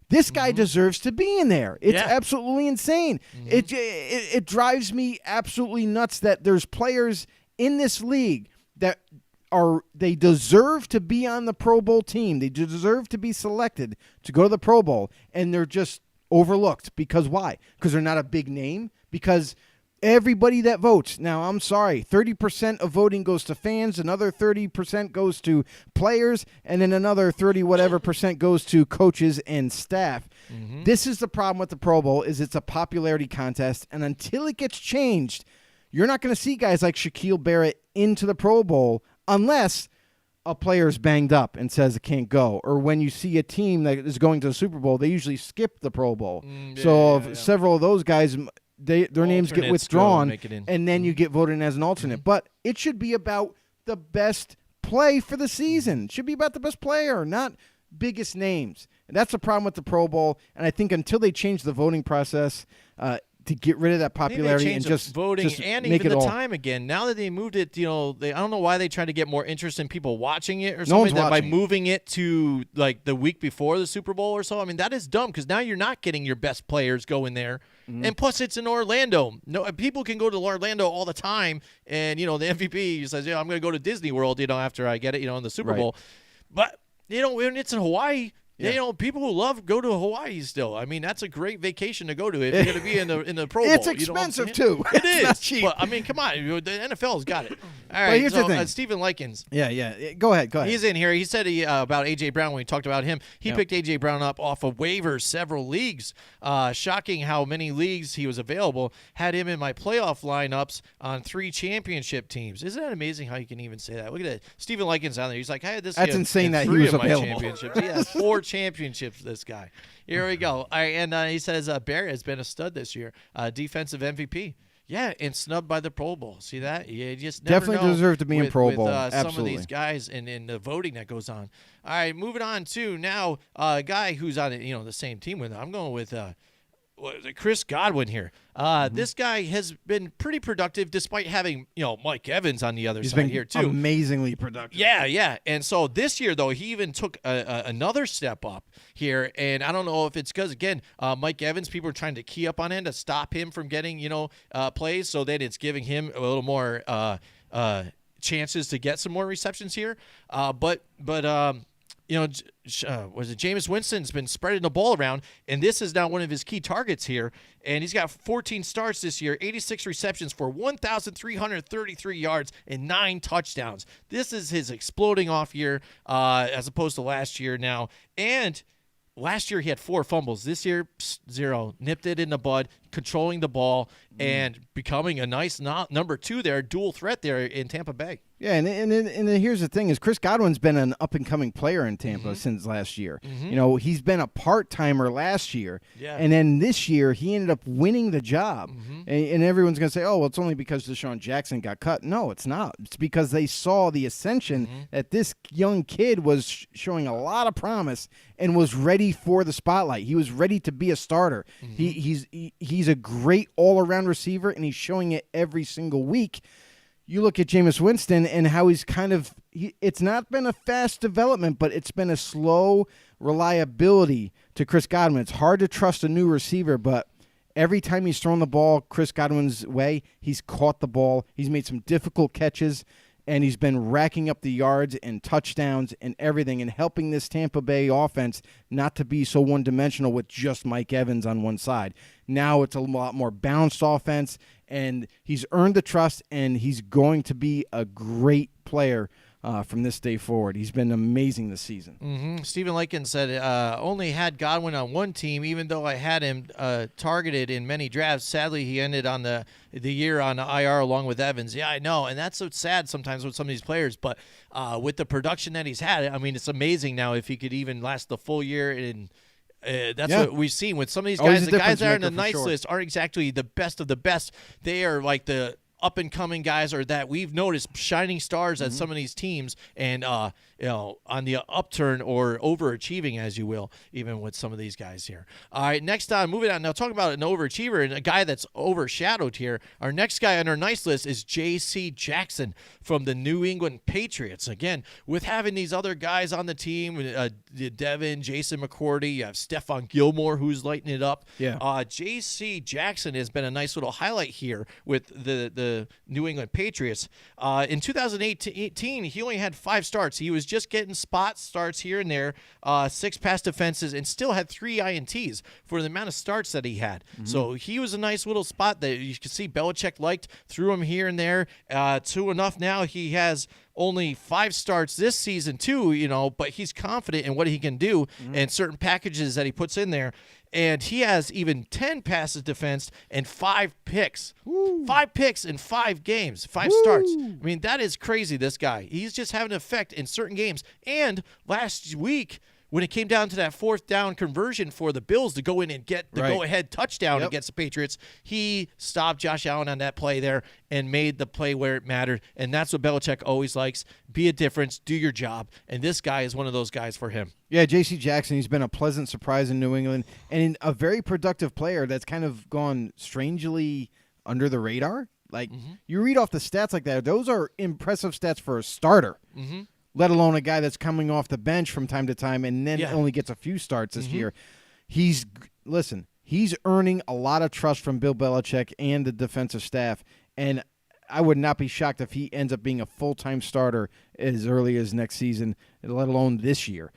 Speaker 6: This guy deserves to be in there. It's absolutely insane. It drives me absolutely nuts that there's players in this league that they deserve to be on the Pro Bowl team. They deserve to be selected to go to the Pro Bowl, and they're just overlooked. Because why? Because they're not a big name? Because everybody that votes, now I'm sorry, 30% of voting goes to fans, another 30% goes to players, and then another 30% goes to coaches and staff. This is the problem with the Pro Bowl is it's a popularity contest, and until it gets changed, you're not going to see guys like Shaquille Barrett into the Pro Bowl unless a player is banged up and says it can't go. Or when you see a team that is going to the Super Bowl, they usually skip the Pro Bowl. Several of those guys, their names get withdrawn, and then you get voted in as an alternate. But it should be about the best play for the season. It should be about the best player, not biggest names. And that's the problem with the Pro Bowl. And I think until they change the voting process to get rid of that popularity and just
Speaker 4: voting
Speaker 6: just
Speaker 4: and
Speaker 6: make
Speaker 4: even
Speaker 6: it
Speaker 4: the
Speaker 6: all.
Speaker 4: time again. Now that they moved it, I don't know why they tried to get more interest in people watching it or something by moving it to like the week before the Super Bowl or so. I mean, that is dumb because now you're not getting your best players going there. And plus, it's in Orlando. No, people can go to Orlando all the time, and the MVP says, "Yeah, I'm going to go to Disney World." After I get it, in the Super Bowl. But when it's in Hawaii. Yeah, people who love go to Hawaii still. I mean, that's a great vacation to go to if you're going to be in the Pro Bowl.
Speaker 6: It's expensive too.
Speaker 4: It is
Speaker 6: not cheap.
Speaker 4: But I mean, come on, the NFL's got it. All right,
Speaker 6: but here's the thing.
Speaker 4: Stephen Likens.
Speaker 6: Yeah. Go ahead.
Speaker 4: He's in here. He said about A.J. Brown when we talked about him. He picked A.J. Brown up off of waivers, several leagues. Shocking how many leagues he was available. Had him in my playoff lineups on 3 championship teams. Isn't that amazing how you can even say that? Look at that. Stephen Likens out there. He's like, I had this.
Speaker 6: That's insane that he was available.
Speaker 4: Championships. He has 4 championships. This guy. Here we go. All right, and he says Barrett has been a stud this year. Defensive MVP. Yeah, and snubbed by the Pro Bowl. See that? You just never
Speaker 6: definitely deserve to be in Pro Bowl. Absolutely.
Speaker 4: Some of these guys and the voting that goes on. All right, moving on to now a guy who's on the same team with him. I'm going with Chris Godwin here. This guy has been pretty productive despite having, Mike Evans on the other side here too.
Speaker 6: Amazingly productive.
Speaker 4: Yeah. And so this year, though, he even took another step up here. And I don't know if it's because, again, Mike Evans, people are trying to key up on him to stop him from getting, plays. So then it's giving him a little more chances to get some more receptions here. But Jameis Winston's been spreading the ball around, and this is now one of his key targets here. And he's got 14 starts this year, 86 receptions for 1,333 yards and 9 touchdowns. This is his exploding off year as opposed to last year now. And last year he had 4 fumbles. This year, 0. Nipped it in the bud. controlling the ball and becoming a nice number 2 there, dual threat there in Tampa Bay.
Speaker 6: Yeah, and here's the thing is Chris Godwin's been an up-and-coming player in Tampa since last year. He's been a part-timer last year, and then this year he ended up winning the job. And everyone's going to say, oh, well, it's only because Deshaun Jackson got cut. No, it's not. It's because they saw the ascension that this young kid was showing a lot of promise and was ready for the spotlight. He was ready to be a starter. He's a great all-around receiver, and he's showing it every single week. You look at Jameis Winston and how he's it's not been a fast development, but it's been a slow reliability to Chris Godwin. It's hard to trust a new receiver, but every time he's thrown the ball Chris Godwin's way, he's caught the ball. He's made some difficult catches, and he's been racking up the yards and touchdowns and everything and helping this Tampa Bay offense not to be so one-dimensional with just Mike Evans on one side. Now it's a lot more balanced offense, and he's earned the trust, and he's going to be a great player from this day forward. He's been amazing this season.
Speaker 4: Stephen Lakin said, only had Godwin on one team, even though I had him targeted in many drafts. Sadly, he ended on the year on IR along with Evans. Yeah, I know, and that's so sad sometimes with some of these players, but with the production that he's had, I mean, it's amazing now if he could even last the full year in that's what we've seen with some of these guys. The guys that are on the nice list aren't exactly the best of the best. They are like the up-and-coming guys, or that we've noticed shining stars at some of these teams, and on the upturn or overachieving, as you will, even with some of these guys here. All right, next on, moving on. Now, talking about an overachiever and a guy that's overshadowed here, our next guy on our nice list is J.C. Jackson from the New England Patriots. Again, with having these other guys on the team, Devin, Jason McCourty, you have Stephon Gilmore, who's lighting it up.
Speaker 6: Yeah.
Speaker 4: J.C. Jackson has been a nice little highlight here with the New England Patriots. In 2018, he only had 5 starts. He was just getting spot starts here and there, 6 pass defenses, and still had 3 INTs for the amount of starts that he had. So he was a nice little spot that you could see Belichick liked, threw him here and there, to enough now he has only 5 starts this season too, but he's confident in what he can do and certain packages that he puts in there. And he has even 10 passes defensed and 5 picks. 5 picks in 5 games, 5 starts. I mean, that is crazy, this guy. He's just having an effect in certain games. And last week, when it came down to that 4th down conversion for the Bills to go in and get the go-ahead touchdown against the Patriots, he stopped Josh Allen on that play there and made the play where it mattered. And that's what Belichick always likes. Be a difference, do your job. And this guy is one of those guys for him.
Speaker 6: Yeah, J.C. Jackson, he's been a pleasant surprise in New England and a very productive player that's kind of gone strangely under the radar. Like, you read off the stats like that, those are impressive stats for a starter. Let alone a guy that's coming off the bench from time to time and then only gets a few starts this year. He's earning a lot of trust from Bill Belichick and the defensive staff, and I would not be shocked if he ends up being a full-time starter as early as next season, let alone this year.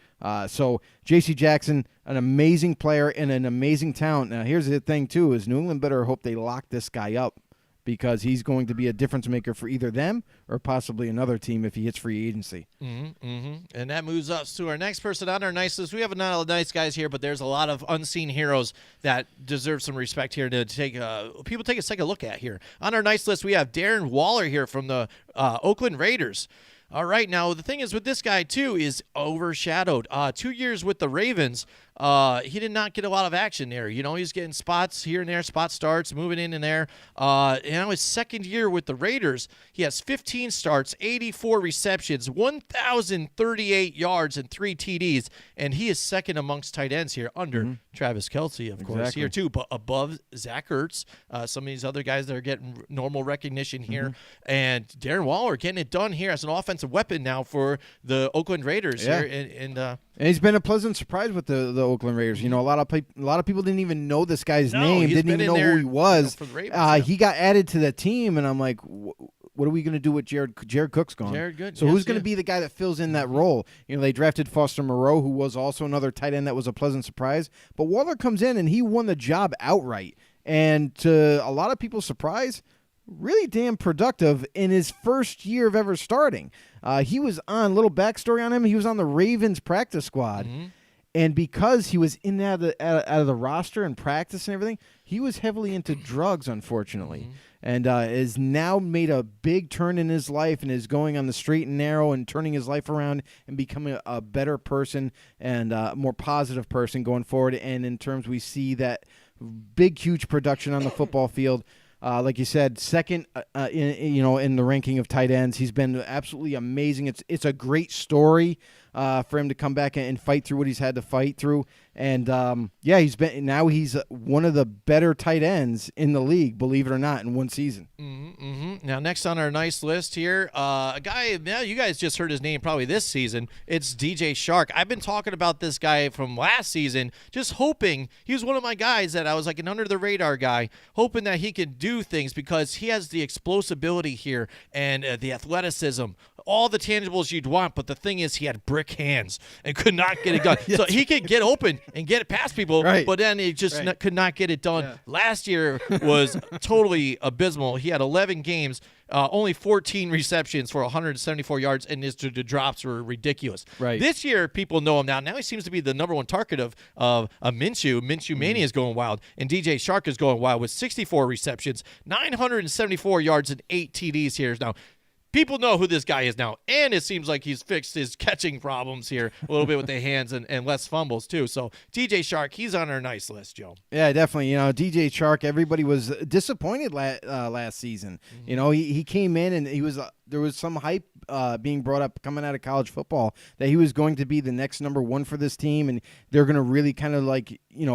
Speaker 6: So J.C. Jackson, an amazing player and an amazing talent. Now, here's the thing, too, is New England better hope they lock this guy up, because he's going to be a difference maker for either them or possibly another team if he hits free agency.
Speaker 4: And that moves us to our next person on our nice list. We have a lot of nice guys here, but there's a lot of unseen heroes that deserve some respect here to take people take a second look at here. On our nice list, we have Darren Waller here from the Oakland Raiders. All right, now the thing is with this guy, too, is overshadowed. 2 years with the Ravens, he did not get a lot of action there. He's getting spots here and there, spot starts, moving in and there. Now his second year with the Raiders, he has 15 starts, 84 receptions, 1,038 yards, and 3 TDs, and he is second amongst tight ends here under Travis Kelce, of course, here too, but above Zach Ertz, some of these other guys that are getting normal recognition here, and Darren Waller getting it done here as an offensive weapon now for the Oakland Raiders here, and
Speaker 6: he's been a pleasant surprise with the Oakland Raiders. A lot of people didn't even know this guy's name, didn't even know who he was.
Speaker 4: For the Ravens,
Speaker 6: he got added to the team, and I'm like, what are we going to do with Jared Cook's gone? So who's going to be the guy that fills in that role? They drafted Foster Moreau, who was also another tight end that was a pleasant surprise. But Waller comes in, and he won the job outright. And to a lot of people's surprise, really damn productive in his first year of ever starting. He was on, little backstory on him, he was on the Ravens practice squad. And because he was in out of the roster and practice and everything, he was heavily into drugs, unfortunately, and has now made a big turn in his life and is going on the straight and narrow and turning his life around and becoming a better person and a more positive person going forward. And in terms, we see that big, huge production on the football field. Like you said, second, in the ranking of tight ends, he's been absolutely amazing. It's a great story for him to come back and fight through what he's had to fight through. And he's one of the better tight ends in the league, believe it or not, in one season.
Speaker 4: Now, next on our nice list here, a guy. Now, you guys just heard his name probably this season. It's DJ Chark. I've been talking about this guy from last season, just hoping he was one of my guys that I was like an under the radar guy, hoping that he could do things because he has the explosibility here and the athleticism, all the tangibles you'd want. But the thing is, he had brick hands and could not get it done. So he could get open and get it past people, but then he just could not get it done. Yeah. Last year was totally abysmal. He had 11 games, only 14 receptions for 174 yards, and the drops were ridiculous. Right. This year, people know him now. Now he seems to be the number one target of Minshew. Minshew Mania is going wild, and DJ Chark is going wild with 64 receptions, 974 yards, and 8 TDs here. Now, people know who this guy is now, and it seems like he's fixed his catching problems here a little bit with the hands and less fumbles, too. So, DJ Chark, he's on our nice list, Joe.
Speaker 6: Yeah, definitely. DJ Chark, everybody was disappointed last season. He came in, and there was some hype being brought up coming out of college football that he was going to be the next number one for this team, and they're going to really kind of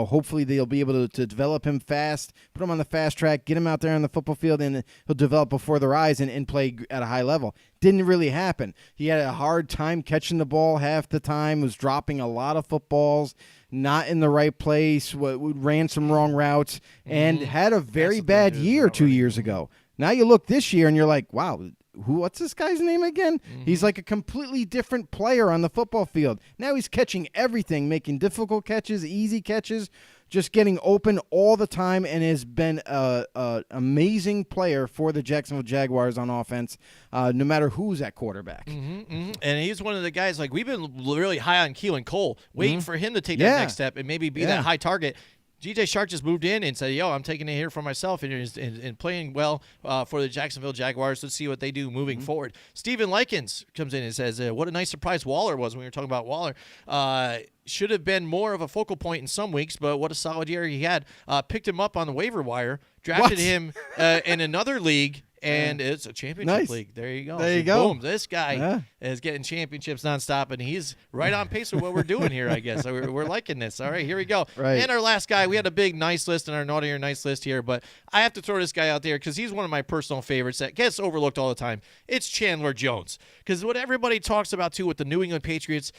Speaker 6: hopefully they'll be able to develop him fast, put him on the fast track, get him out there on the football field, and he'll develop before their eyes and play at a high level. Didn't really happen. He had a hard time catching the ball half the time, was dropping a lot of footballs, not in the right place, ran some wrong routes, and had a very bad year 2 years ago. Now you look this year and you're like, wow, what's this guy's name again? He's like a completely different player on the football field. Now he's catching everything, making difficult catches, easy catches, just getting open all the time, and has been an amazing player for the Jacksonville Jaguars on offense, no matter who's at quarterback.
Speaker 4: And he's one of the guys, like, we've been really high on Keelan Cole, waiting for him to take that next step and maybe be that high target. DJ Chark just moved in and said, I'm taking it here for myself and playing well for the Jacksonville Jaguars. Let's see what they do moving forward. Steven Likens comes in and says, what a nice surprise Waller was when we were talking about Waller. Should have been more of a focal point in some weeks, but what a solid year he had. Picked him up on the waiver wire, drafted him in another league, and it's a championship league. There you go.
Speaker 6: There you go.
Speaker 4: Boom. This guy is getting championships nonstop, and he's right on pace with what we're doing here, I guess. So we're liking this. All right, here we go.
Speaker 6: Right.
Speaker 4: And our last guy, we had a big nice list in our naughty or nice list here, but I have to throw this guy out there because he's one of my personal favorites that gets overlooked all the time. It's Chandler Jones. Because what everybody talks about, too, with the New England Patriots,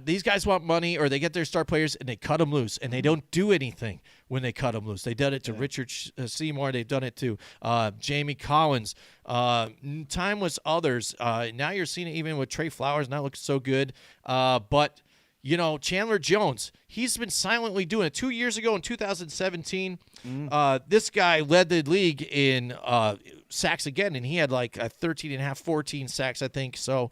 Speaker 4: these guys want money, or they get their star players and they cut them loose, and they don't do anything when they cut them loose. They did it to Richard Seymour. They've done it to Jamie Collins. Timeless others. Now you're seeing it even with Trey Flowers, not looking so good. But, Chandler Jones, he's been silently doing it. 2 years ago in 2017, this guy led the league in sacks again, and he had like a 13.5, 14 sacks, I think. So,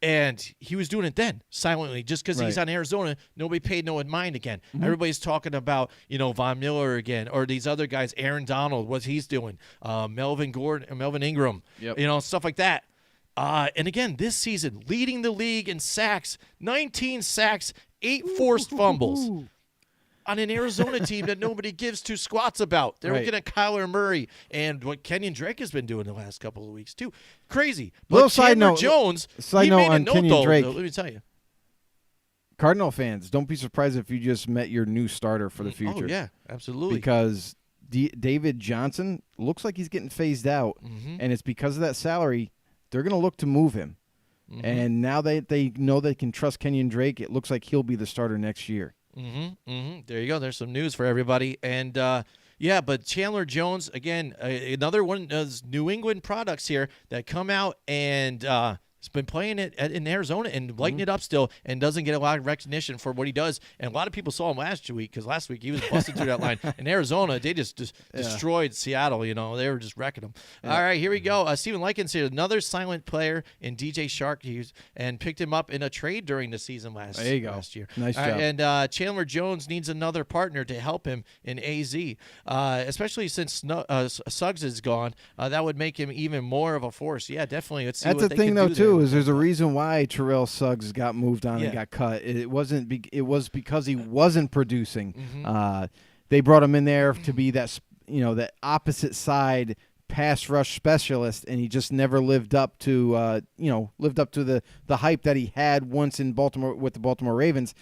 Speaker 4: and he was doing it then silently just because he's on Arizona. Nobody paid no mind again. Everybody's talking about, Von Miller again, or these other guys, Aaron Donald, what he's doing, Melvin Ingram, stuff like that. And again, this season, leading the league in sacks, 19 sacks, 8 forced fumbles. On an Arizona team that nobody gives two squats about. They're looking at Kyler Murray and what Kenyon Drake has been doing the last couple of weeks, too. Crazy. But Chandler Jones,
Speaker 6: side note on Kenyon Drake.
Speaker 4: Let me tell you.
Speaker 6: Cardinal fans, don't be surprised if you just met your new starter for the future.
Speaker 4: Oh, yeah, absolutely.
Speaker 6: Because David Johnson looks like he's getting phased out, and it's because of that salary. They're going to look to move him. And now they know they can trust Kenyon Drake. It looks like he'll be the starter next year.
Speaker 4: There you go. There's some news for everybody. And, but Chandler Jones, again, another one of those New England products here that come out and He's been playing it in Arizona and lighting it up still, and doesn't get a lot of recognition for what he does. And a lot of people saw him last week because last week he was busting through that line. In Arizona, they just destroyed Seattle. They were just wrecking them. Yeah. All right, here we go. Stephen Likens here, another silent player in DJ Chark, and picked him up in a trade during the season last year.
Speaker 6: Nice job.
Speaker 4: And Chandler Jones needs another partner to help him in AZ, especially since Suggs is gone. That would make him even more of a force. Yeah, definitely. Let's see
Speaker 6: That's
Speaker 4: what
Speaker 6: the
Speaker 4: they
Speaker 6: thing,
Speaker 4: can
Speaker 6: though,
Speaker 4: do
Speaker 6: too,
Speaker 4: there.
Speaker 6: is there's a reason why Terrell Suggs got moved on and got cut. It was because he wasn't producing. They brought him in there to be that that opposite side pass rush specialist, and he just never lived up to the hype that he had once in Baltimore with the Baltimore Ravens.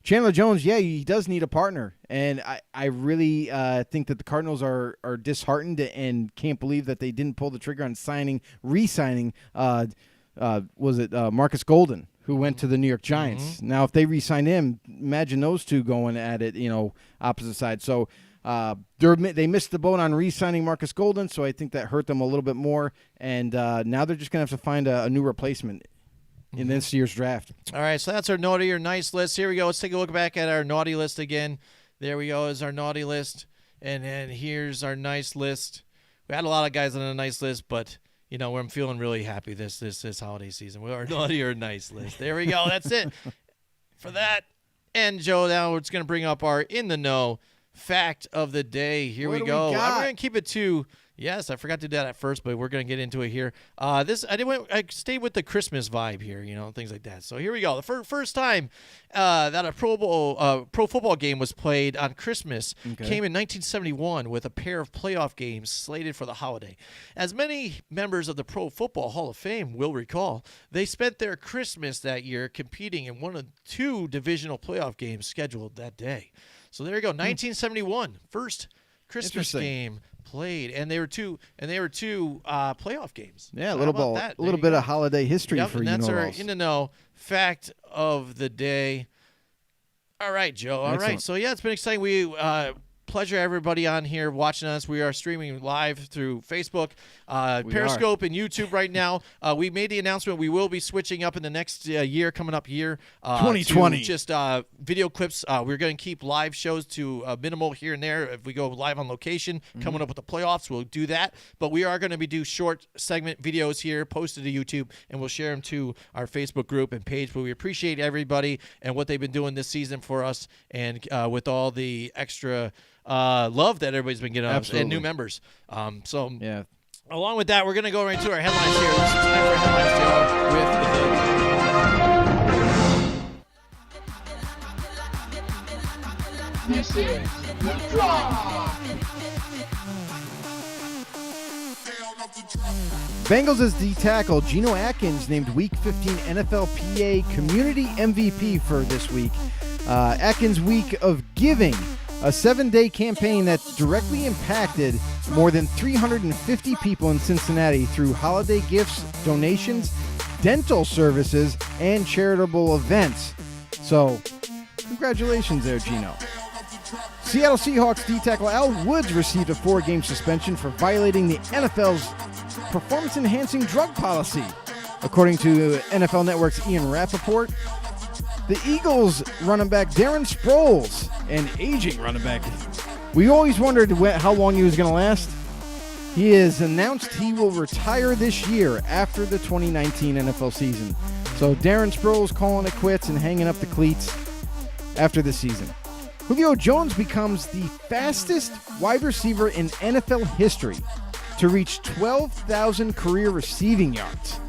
Speaker 6: Chandler Jones, he does need a partner, and I really think that the Cardinals are disheartened and can't believe that they didn't pull the trigger on re-signing. Marcus Golden, who went to the New York Giants. Now, if they re-sign him, imagine those two going at it, opposite sides. So they missed the boat on re-signing Marcus Golden, so I think that hurt them a little bit more. And now they're just going to have to find a new replacement in this year's draft. All
Speaker 4: right, so that's our naughty or nice list. Here we go. Let's take a look back at our naughty list again. There we go, is our naughty list. And here's our nice list. We had a lot of guys on a nice list, but I'm feeling really happy this holiday season. We're naughty or nice list. There we go. That's it for that. And Joe, now we're just going to bring up our in the know fact of the day. Here we go. I'm going to keep it to. Yes, I forgot to do that at first, but we're going to get into it here. I stayed with the Christmas vibe here, things like that. So here we go. The first time that a pro football game was played on Christmas came in 1971 with a pair of playoff games slated for the holiday. As many members of the Pro Football Hall of Fame will recall, they spent their Christmas that year competing in one of two divisional playoff games scheduled that day. So there you go, 1971, first Christmas game played, and they were two playoff games.
Speaker 6: Yeah, a little bit of holiday history for you.
Speaker 4: And that's our in the know fact of the day. All right, Joe. All right, so it's been exciting. We pleasure everybody on here watching us. We are streaming live through Facebook, Periscope, and YouTube right now. We made the announcement we will be switching up in the next coming up year.
Speaker 6: 2020.
Speaker 4: To just video clips. We're going to keep live shows to minimal here and there. If we go live on location, coming up with the playoffs, we'll do that. But we are going to be do short segment videos here, posted to YouTube, and we'll share them to our Facebook group and page. But we appreciate everybody and what they've been doing this season for us, and with all the extra love that everybody's been getting and new members. Along with that, we're going to go right into our headlines here. It's time for headlines, Joe, with
Speaker 10: This is The Drop.
Speaker 6: Bengals' D tackle Geno Atkins named Week 15 NFLPA Community MVP for this week. Atkins' Week of Giving, a 7-day campaign that directly impacted more than 350 people in Cincinnati through holiday gifts, donations, dental services, and charitable events. So, congratulations there, Geno. Seattle Seahawks D-tackle Al Woods received a 4-game suspension for violating the NFL's performance-enhancing drug policy, according to NFL Network's Ian Rappaport. The Eagles running back Darren Sproles, an aging running back. We always wondered how long he was going to last. He has announced he will retire this year after the 2019 NFL season. So Darren Sproles calling it quits and hanging up the cleats after the season. Julio Jones becomes the fastest wide receiver in NFL history to reach 12,000 career receiving yards.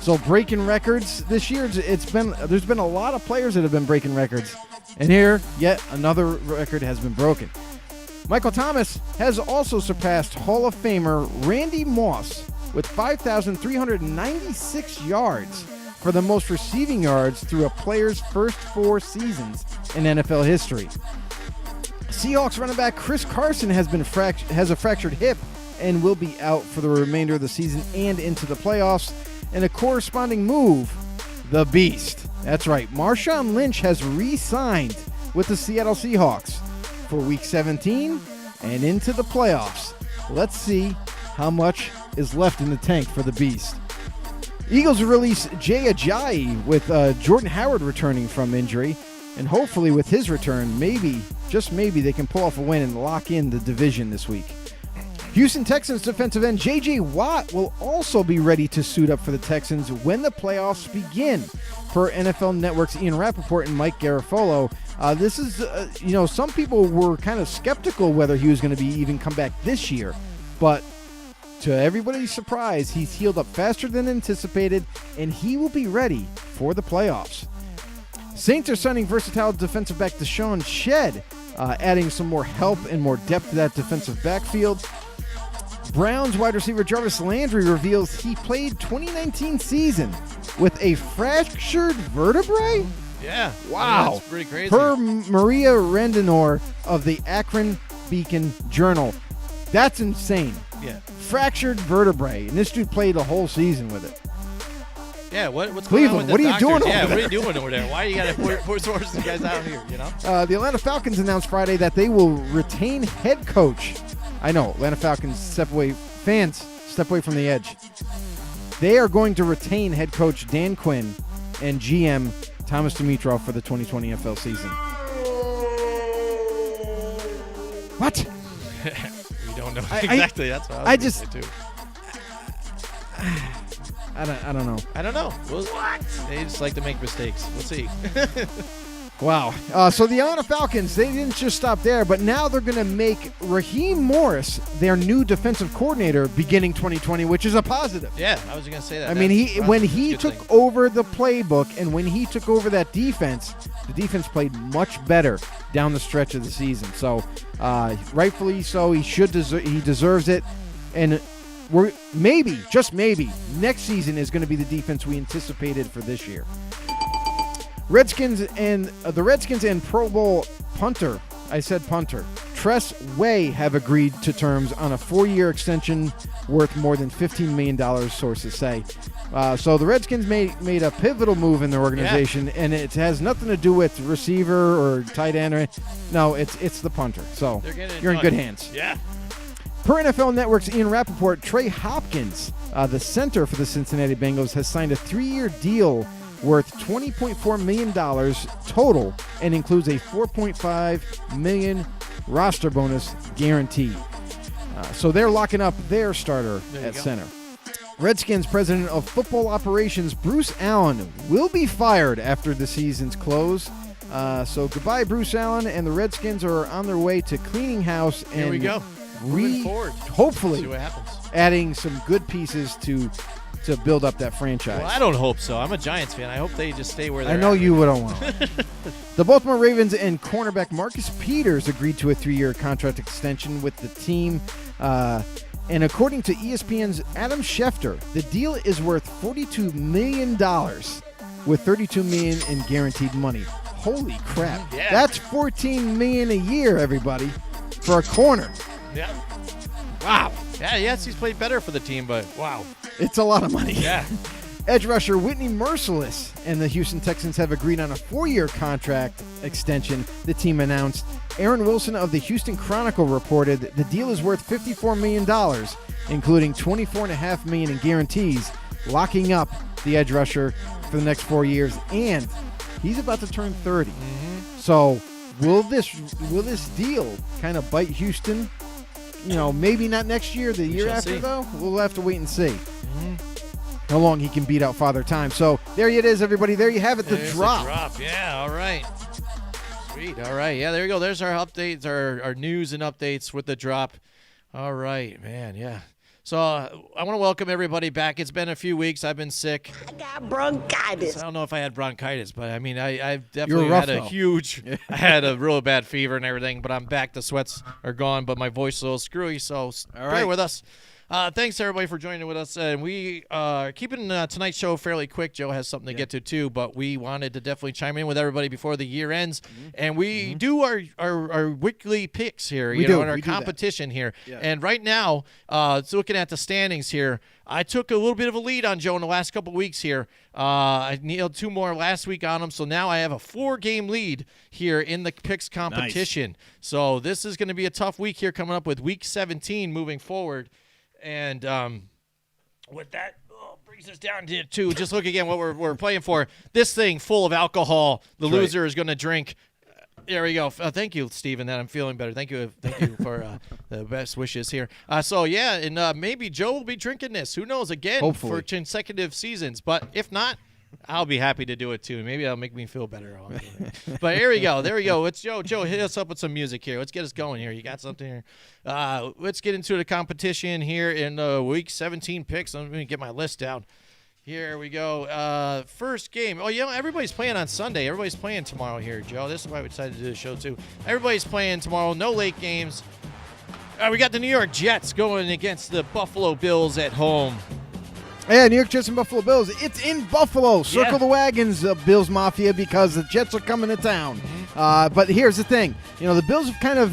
Speaker 6: So breaking records this year, there's been a lot of players that have been breaking records. And here, yet another record has been broken. Michael Thomas has also surpassed Hall of Famer Randy Moss with 5,396 yards for the most receiving yards through a player's first 4 seasons in NFL history. Seahawks running back Chris Carson has a fractured hip and will be out for the remainder of the season and into the playoffs. In a corresponding move, the Beast. That's right, Marshawn Lynch has re-signed with the Seattle Seahawks for Week 17 and into the playoffs. Let's see how much is left in the tank for the Beast. Eagles release Jay Ajayi with Jordan Howard returning from injury. And hopefully with his return, maybe, just maybe, they can pull off a win and lock in the division this week. Houston Texans defensive end J.J. Watt will also be ready to suit up for the Texans when the playoffs begin. Per NFL Network's Ian Rappaport and Mike Garafolo, this is, some people were kind of skeptical whether he was going to be even come back this year. But to everybody's surprise, he's healed up faster than anticipated, and he will be ready for the playoffs. Saints are signing versatile defensive back Deshaun Shedd, adding some more help and more depth to that defensive backfield. Browns wide receiver Jarvis Landry reveals he played 2019 season with a fractured vertebrae?
Speaker 4: Yeah.
Speaker 6: Wow.
Speaker 4: That's pretty crazy.
Speaker 6: Per Maria Rendonor of the Akron Beacon Journal. That's insane.
Speaker 4: Yeah.
Speaker 6: Fractured vertebrae. And this dude played a whole season with it.
Speaker 4: Yeah, what's
Speaker 6: Cleveland,
Speaker 4: going on with
Speaker 6: what are you doing over
Speaker 4: there?
Speaker 6: there?
Speaker 4: What are you doing over there? Why you got to force the guys out here,
Speaker 6: The Atlanta Falcons announced Friday that they will retain head coach. I know, Atlanta Falcons step away from the edge. They are going to retain head coach Dan Quinn and GM Thomas Dimitroff for the 2020 NFL season. What?
Speaker 4: We don't know exactly. That's what I was going to say, too.
Speaker 6: I don't know.
Speaker 4: I don't know. What? They just like to make mistakes. We'll see.
Speaker 6: Wow. So the Atlanta Falcons, they didn't just stop there, but now they're going to make Raheem Morris their new defensive coordinator beginning 2020, which is a positive.
Speaker 4: Yeah, I was going to say that.
Speaker 6: I mean, when he took over the playbook and when he took over that defense, the defense played much better down the stretch of the season. So rightfully so, he deserves it. And we're just maybe, next season is going to be the defense we anticipated for this year. The Redskins and Pro Bowl punter, Tress Way have agreed to terms on a 4-year extension worth more than $15 million, sources say. So the Redskins made a pivotal move in their organization, and it has nothing to do with receiver or tight end. No, it's the punter. So you're in good hands.
Speaker 4: Yeah.
Speaker 6: Per NFL Network's Ian Rappaport, Trey Hopkins, the center for the Cincinnati Bengals, has signed a 3-year deal worth $20.4 million total and includes a $4.5 million roster bonus guarantee. So they're locking up their starter at center. Redskins president of football operations Bruce Allen will be fired after the season's close. So goodbye, Bruce Allen, and the Redskins are on their way to cleaning house. And
Speaker 4: here we go. Moving forward.
Speaker 6: Hopefully
Speaker 4: see what happens.
Speaker 6: Adding some good pieces to build up that franchise.
Speaker 4: Well, I don't hope so. I'm a Giants fan. I hope they just stay where they're at.
Speaker 6: I know you don't want to. The Baltimore Ravens and cornerback Marcus Peters agreed to a 3-year contract extension with the team. And according to ESPN's Adam Schefter, the deal is worth $42 million with $32 million in guaranteed money. Holy crap.
Speaker 4: Yeah.
Speaker 6: That's $14 million a year, everybody, for a corner.
Speaker 4: Yeah.
Speaker 6: Wow.
Speaker 4: Yeah, yes, he's played better for the team, but wow.
Speaker 6: It's a lot of money.
Speaker 4: Yeah.
Speaker 6: Edge rusher Whitney Merciless and the Houston Texans have agreed on a 4-year contract extension, the team announced. Aaron Wilson of the Houston Chronicle reported the deal is worth $54 million, including $24.5 million in guarantees, locking up the edge rusher for the next 4 years, and he's about to turn 30. Mm-hmm. So will this deal kind of bite Houston? Maybe not next year, the year after, see. Though. We'll have to wait and see. Mm-hmm. How long he can beat out Father Time. So there it is, everybody. There you have it, the drop.
Speaker 4: Yeah, all right. Sweet. All right. Yeah, there you go. There's our updates, our news and updates with the drop. All right, man. Yeah. So I want to welcome everybody back. It's been a few weeks. I've been sick.
Speaker 10: I got bronchitis.
Speaker 4: I don't know if I had bronchitis, but I mean, I've definitely had I had a real bad fever and everything, but I'm back. The sweats are gone, but my voice is a little screwy, so bear with us. Thanks, everybody, for joining with us. And we are keeping tonight's show fairly quick. Joe has something to get to, too, but we wanted to definitely chime in with everybody before the year ends. Mm-hmm. And we do our weekly picks here, and our competition here. Yeah. And right now, looking at the standings here, I took a little bit of a lead on Joe in the last couple weeks here. I nailed 2 more last week on him, so now I have a 4-game lead here in the picks competition. Nice. So this is going to be a tough week here coming up with Week 17 moving forward. And with that, oh brings us down to just look again what we're playing for. This thing full of alcohol. The loser is going to drink. There we go. Thank you, Steven, that I'm feeling better. Thank you for the best wishes here. And maybe Joe will be drinking this. Who knows, again,
Speaker 6: Hopefully.
Speaker 4: for consecutive seasons. But if not, I'll be happy to do it, too. Maybe that'll make me feel better. But here we go. There we go. It's Joe, hit us up with some music here. Let's get us going here. You got something here? Let's get into the competition here in Week 17 picks. I'm going to get my list down. Here we go. First game. Oh, everybody's playing on Sunday. Everybody's playing tomorrow here, Joe. This is why we decided to do the show, too. Everybody's playing tomorrow. No late games. We got the New York Jets going against the Buffalo Bills at home.
Speaker 6: Yeah, New York Jets and Buffalo Bills. It's in Buffalo. Circle the wagons, Bills Mafia, because the Jets are coming to town. But here's the thing. The Bills have kind of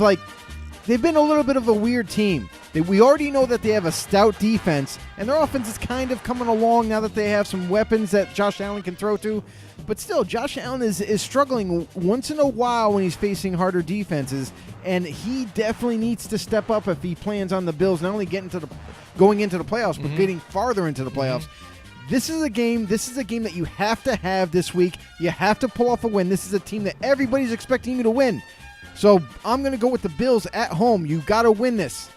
Speaker 6: they've been a little bit of a weird team. We already know that they have a stout defense, and their offense is kind of coming along now that they have some weapons that Josh Allen can throw to. But still, Josh Allen is struggling once in a while when he's facing harder defenses, and he definitely needs to step up if he plans on the Bills not only going into the playoffs, but getting farther into the playoffs. This is a game that you have to have this week. You have to pull off a win. This is a team that everybody's expecting you to win. So I'm going to go with the Bills at home. You got to win this.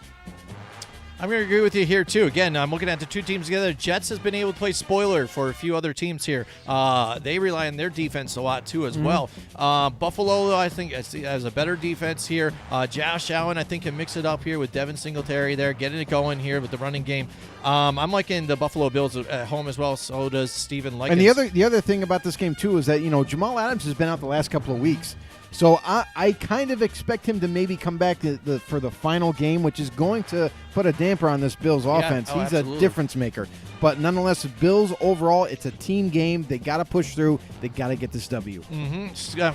Speaker 4: I'm going to agree with you here, too. Again, I'm looking at the two teams together. Jets has been able to play spoiler for a few other teams here. They rely on their defense a lot, too, as well. Buffalo, I think, has a better defense here. Josh Allen, I think, can mix it up here with Devin Singletary there, getting it going here with the running game. I'm liking the Buffalo Bills at home as well. So does Steven Lickens.
Speaker 6: And the other thing about this game, too, is that, Jamal Adams has been out the last couple of weeks. So I kind of expect him to maybe come back for the final game, which is going to put a damper on this Bills offense. He's
Speaker 4: absolutely
Speaker 6: a difference maker. But nonetheless, Bills overall, it's a team game. They got to push through. They got to get this W.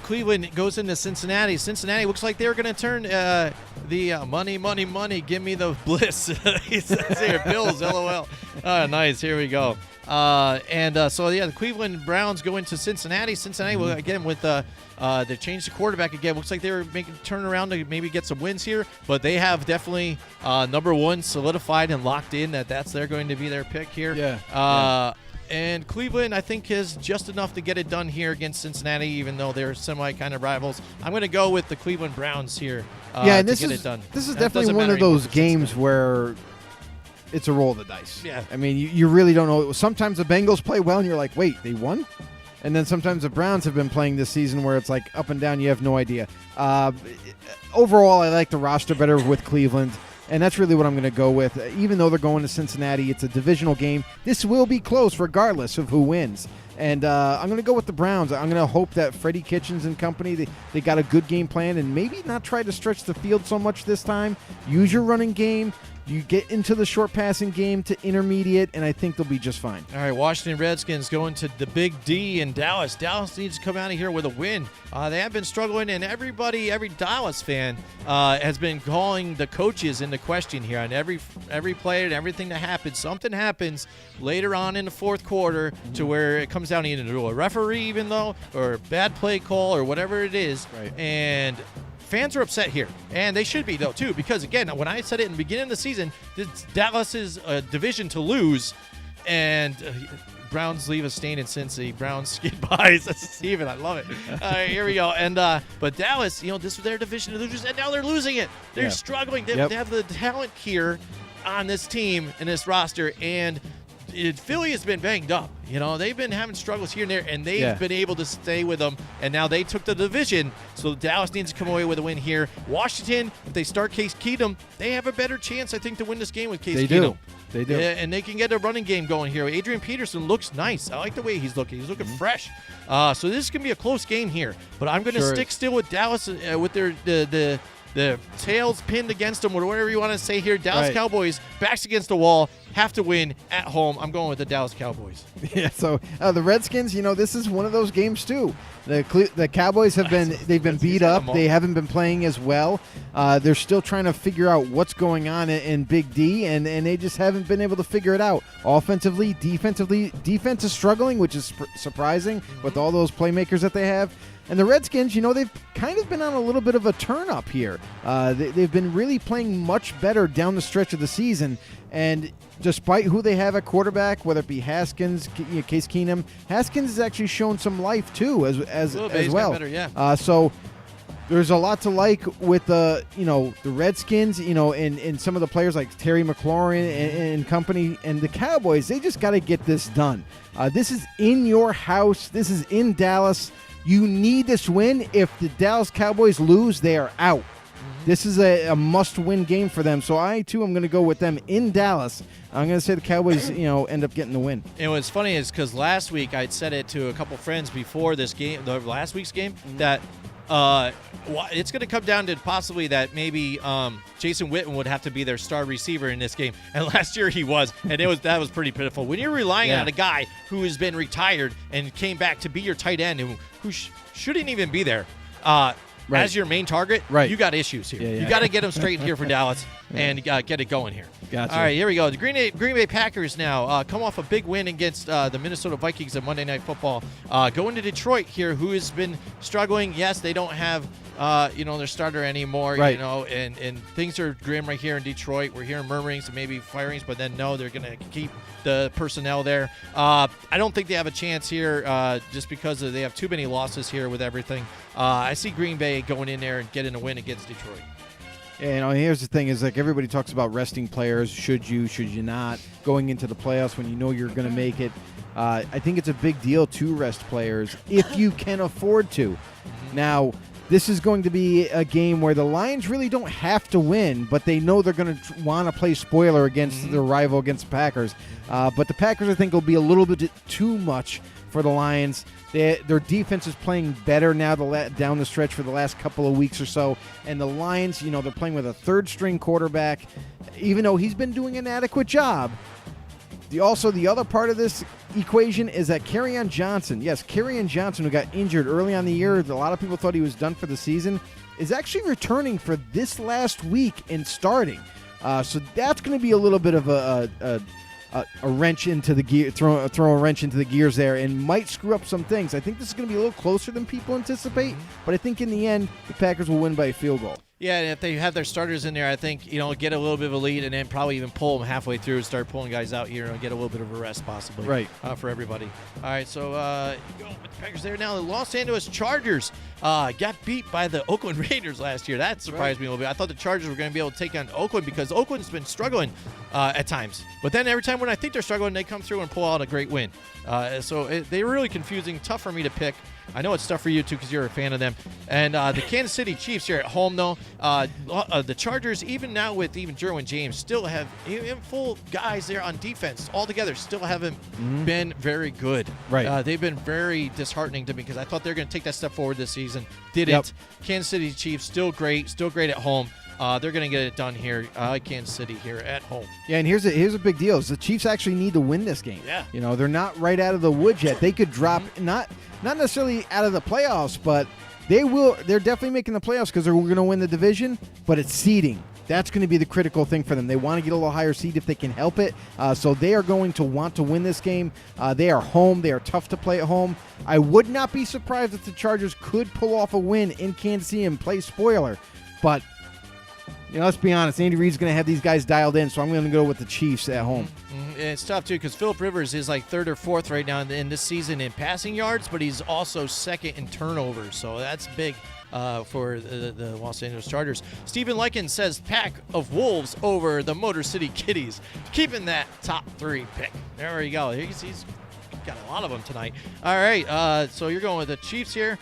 Speaker 4: Cleveland goes into Cincinnati. Cincinnati looks like they're going to turn the money. Give me the bliss. He says here, Bills, LOL. Nice. Here we go. The Cleveland Browns go into Cincinnati. Cincinnati, again, with they changed the quarterback again. Looks like they were making a turnaround to maybe get some wins here, but they have definitely number one solidified and locked in they're going to be their pick here. And Cleveland, I think, is just enough to get it done here against Cincinnati, even though they're semi kind of rivals. I'm going to go with the Cleveland Browns here
Speaker 6: and
Speaker 4: to get it done.
Speaker 6: This is definitely one of those games where it's a roll of the dice.
Speaker 4: Yeah.
Speaker 6: I mean, you really don't know. Sometimes the Bengals play well, and you're like, wait, they won? And then sometimes the Browns have been playing this season where it's like up and down, you have no idea. Overall, I like the roster better with Cleveland, and that's really what I'm going to go with. Even though they're going to Cincinnati, it's a divisional game. This will be close regardless of who wins. And I'm going to go with the Browns. I'm going to hope that Freddie Kitchens and company, they got a good game plan and maybe not try to stretch the field so much this time. Use your running game. You get into the short passing game to intermediate, and I think they'll be just fine.
Speaker 4: All right, Washington Redskins going to the Big D in Dallas. Dallas needs to come out of here with a win. They have been struggling, and every Dallas fan has been calling the coaches into question here on every play and everything that happens. Something happens later on in the fourth quarter to where it comes down either to a referee, even though, or a bad play call or whatever it is.
Speaker 6: Right.
Speaker 4: And fans are upset here, and they should be, though, too, because, again, when I said it in the beginning of the season, Dallas is a division to lose, and Browns leave a stain in Cincy. Browns skid by. Steven, I love it. All right, here we go. And but Dallas, this was their division to lose, and now they're losing it. They're struggling. They have the talent here on this team and this roster, and Philly has been banged up. They've been having struggles here and there, and they've been able to stay with them, and now they took the division, so Dallas needs to come away with a win here. Washington, if they start Case Keenum, they have a better chance, I think, to win this game with Case Keenum.
Speaker 6: They do.
Speaker 4: And they can get a running game going here. Adrian Peterson looks nice. I like the way he's looking. He's looking fresh. So this is going to be a close game here, but I'm going to stick still with Dallas with their the tails pinned against them, or whatever you want to say here. Dallas Cowboys, backs against the wall, have to win at home. I'm going with the Dallas Cowboys.
Speaker 6: Yeah, so the Redskins, this is one of those games too. The Cowboys have been beat up. They haven't been playing as well. They're still trying to figure out what's going on in Big D, and they just haven't been able to figure it out. Offensively, defensively, defense is struggling, which is surprising with all those playmakers that they have. And the Redskins, they've kind of been on a little bit of a turn-up here. They've been really playing much better down the stretch of the season. And despite who they have at quarterback, whether it be Haskins, Case Keenum, Haskins has actually shown some life too as well.
Speaker 4: Better, yeah.
Speaker 6: So there's a lot to like with the Redskins, and some of the players like Terry McLaurin and company, and the Cowboys. They just got to get this done. This is in your house. This is in Dallas. You need this win. If the Dallas Cowboys lose, they are out. This is a must-win game for them. So I, too, am going to go with them in Dallas. I'm going to say the Cowboys, end up getting the win.
Speaker 4: And what's funny is because last week I'd said it to a couple friends before this game, the last week's game, that it's going to come down to possibly that maybe Jason Witten would have to be their star receiver in this game. And last year he was, and that was pretty pitiful. When you're relying on a guy who has been retired and came back to be your tight end who shouldn't even be there, as your main target, you got issues here. You got to get them straight here for Dallas and get it going here.
Speaker 6: Gotcha.
Speaker 4: All right, here we go. The Green Bay Packers now come off a big win against the Minnesota Vikings at Monday Night Football. Going to Detroit here, who has been struggling. Yes, they don't have their starter anymore, and things are grim right here in Detroit. We're hearing murmurings and maybe firings, but then no, they're going to keep the personnel there. I don't think they have a chance here just because they have too many losses here with everything. I see Green Bay going in there and getting a win against Detroit.
Speaker 6: Yeah, here's the thing: is like everybody talks about resting players. Should you not going into the playoffs when you know you're going to make it? I think it's a big deal to rest players if you can afford to. Now, this is going to be a game where the Lions really don't have to win, but they know they're going to want to play spoiler against their rival, against the Packers. But the Packers, I think, will be a little bit too much for the Lions. Their defense is playing better now down the stretch for the last couple of weeks or so. And the Lions, they're playing with a third-string quarterback, even though he's been doing an adequate job. The other part of this equation is that Kerryon Johnson, who got injured early on in the year, a lot of people thought he was done for the season, is actually returning for this last week and starting. So that's going to be a little bit of a wrench into the gear, throw a wrench into the gears there, and might screw up some things. I think this is going to be a little closer than people anticipate, but I think in the end, the Packers will win by a field goal.
Speaker 4: Yeah, and if they have their starters in there, I think, get a little bit of a lead and then probably even pull them halfway through and start pulling guys out here and get a little bit of a rest possibly for everybody. All right, so go with the Packers there now. The Los Angeles Chargers got beat by the Oakland Raiders last year. That surprised me a little bit. I thought the Chargers were going to be able to take on Oakland because Oakland's been struggling at times. But then every time when I think they're struggling, they come through and pull out a great win. They were really confusing, tough for me to pick. I know it's tough for you, too, because you're a fan of them. And the Kansas City Chiefs here at home, though, the Chargers, even now with Derwin James, still have full guys there on defense altogether, still haven't been very good.
Speaker 6: Right.
Speaker 4: They've been very disheartening to me because I thought they were going to take that step forward this season. Didn't. Kansas City Chiefs, still great at home. They're going to get it done here, Kansas City here at home.
Speaker 6: Yeah, and here's a big deal: is the Chiefs actually need to win this game.
Speaker 4: Yeah,
Speaker 6: they're not right out of the woods yet. They could drop not necessarily out of the playoffs, but they will. They're definitely making the playoffs because they're going to win the division. But it's seeding. That's going to be the critical thing for them. They want to get a little higher seed if they can help it. So they are going to want to win this game. They are home. They are tough to play at home. I would not be surprised if the Chargers could pull off a win in Kansas City and play spoiler, but. Let's be honest. Andy Reid's going to have these guys dialed in, so I'm going to go with the Chiefs at home.
Speaker 4: And it's tough, too, because Phillip Rivers is like third or fourth right now in this season in passing yards, but he's also second in turnovers, so that's big for the Los Angeles Chargers. Stephen Likens says pack of Wolves over the Motor City Kitties, keeping that top 3 pick. There you go. He's got a lot of them tonight. All right, so you're going with the Chiefs here.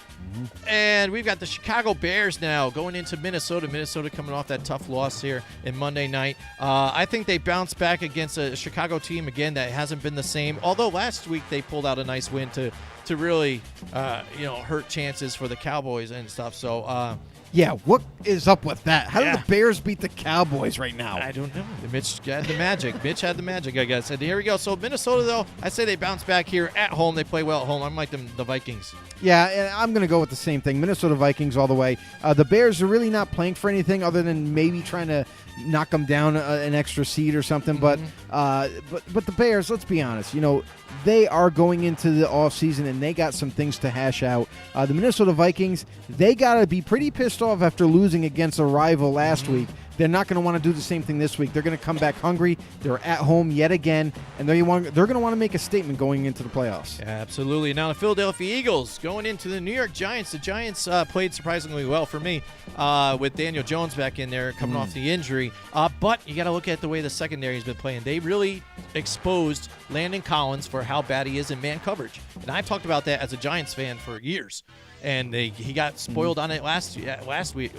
Speaker 4: And we've got the Chicago Bears now going into Minnesota. Minnesota coming off that tough loss here in Monday night. I think they bounce back against a Chicago team, again, that hasn't been the same. Although last week they pulled out a nice win to really hurt chances for the Cowboys and stuff. So,
Speaker 6: yeah, what is up with that? How did the Bears beat the Cowboys right now?
Speaker 4: I don't know. Mitch had the magic. Mitch had the magic, I guess. And here we go. So Minnesota, though, I say they bounce back here at home. They play well at home. I'm like the Vikings.
Speaker 6: Yeah, and I'm going to go with the same thing. Minnesota Vikings all the way. The Bears are really not playing for anything other than maybe trying to knock them down an extra seed or something. But the Bears, let's be honest, they are going into the offseason and they got some things to hash out. The Minnesota Vikings, they got to be pretty pissed off after losing against a rival last week They're not going to want to do the same thing this week. They're going to come back hungry. They're at home yet again, and they're going to want to make a statement going into the playoffs.
Speaker 4: Absolutely. Now the Philadelphia Eagles going into the New York Giants. The Giants played surprisingly well for me with Daniel Jones back in there coming off the injury. But you got to look at the way the secondary has been playing. They really exposed Landon Collins for how bad he is in man coverage. And I've talked about that as a Giants fan for years. And he got spoiled on it last week.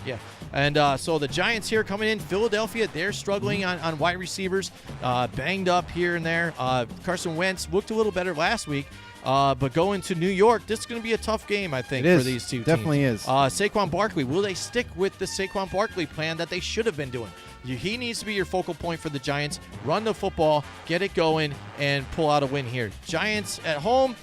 Speaker 4: Yeah. And so the Giants here coming in. Philadelphia, they're struggling on wide receivers, banged up here and there. Carson Wentz looked a little better last week. But going to New York, this is going to be a tough game, I think, for these two teams.
Speaker 6: Definitely is.
Speaker 4: Saquon Barkley, will they stick with the Saquon Barkley plan that they should have been doing? He needs to be your focal point for the Giants. Run the football, get it going, and pull out a win here. Giants at home.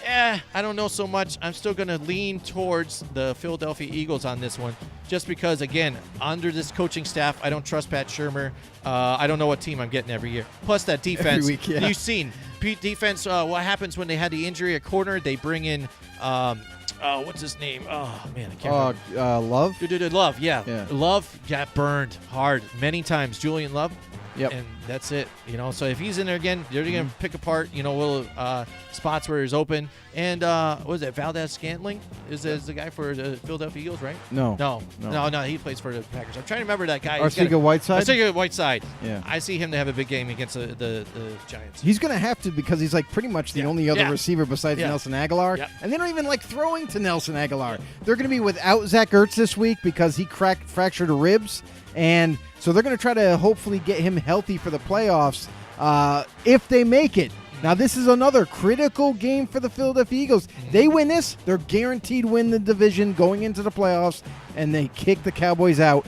Speaker 4: I don't know so much. I'm still going to lean towards the Philadelphia Eagles on this one just because, again, under this coaching staff, I don't trust Pat Shurmur. I don't know what team I'm getting every year. Plus that defense.
Speaker 6: Every week, yeah.
Speaker 4: You've seen defense, what happens when they had the injury at corner. They bring in what's his name? Oh, man, I can't remember.
Speaker 6: Love?
Speaker 4: Love, yeah. Love got burned hard many times. Julian Love.
Speaker 6: Yep.
Speaker 4: And that's it. So if he's in there again, they're going to pick apart, little spots where he's open. And what is that? Valdez-Scantling is the guy for the Philadelphia Eagles, right?
Speaker 6: No.
Speaker 4: He plays for the Packers. I'm trying to remember that guy.
Speaker 6: Arcega-Whiteside?
Speaker 4: Yeah. I see him to have a big game against the Giants.
Speaker 6: He's going to have to because he's like pretty much the only other receiver besides Nelson Aguilar.
Speaker 4: Yeah.
Speaker 6: And they don't even like throwing to Nelson Aguilar. They're going to be without Zach Ertz this week because he fractured a ribs. And so they're going to try to hopefully get him healthy for the playoffs if they make it. Now, this is another critical game for the Philadelphia Eagles. They win this, they're guaranteed win the division going into the playoffs, and they kick the Cowboys out.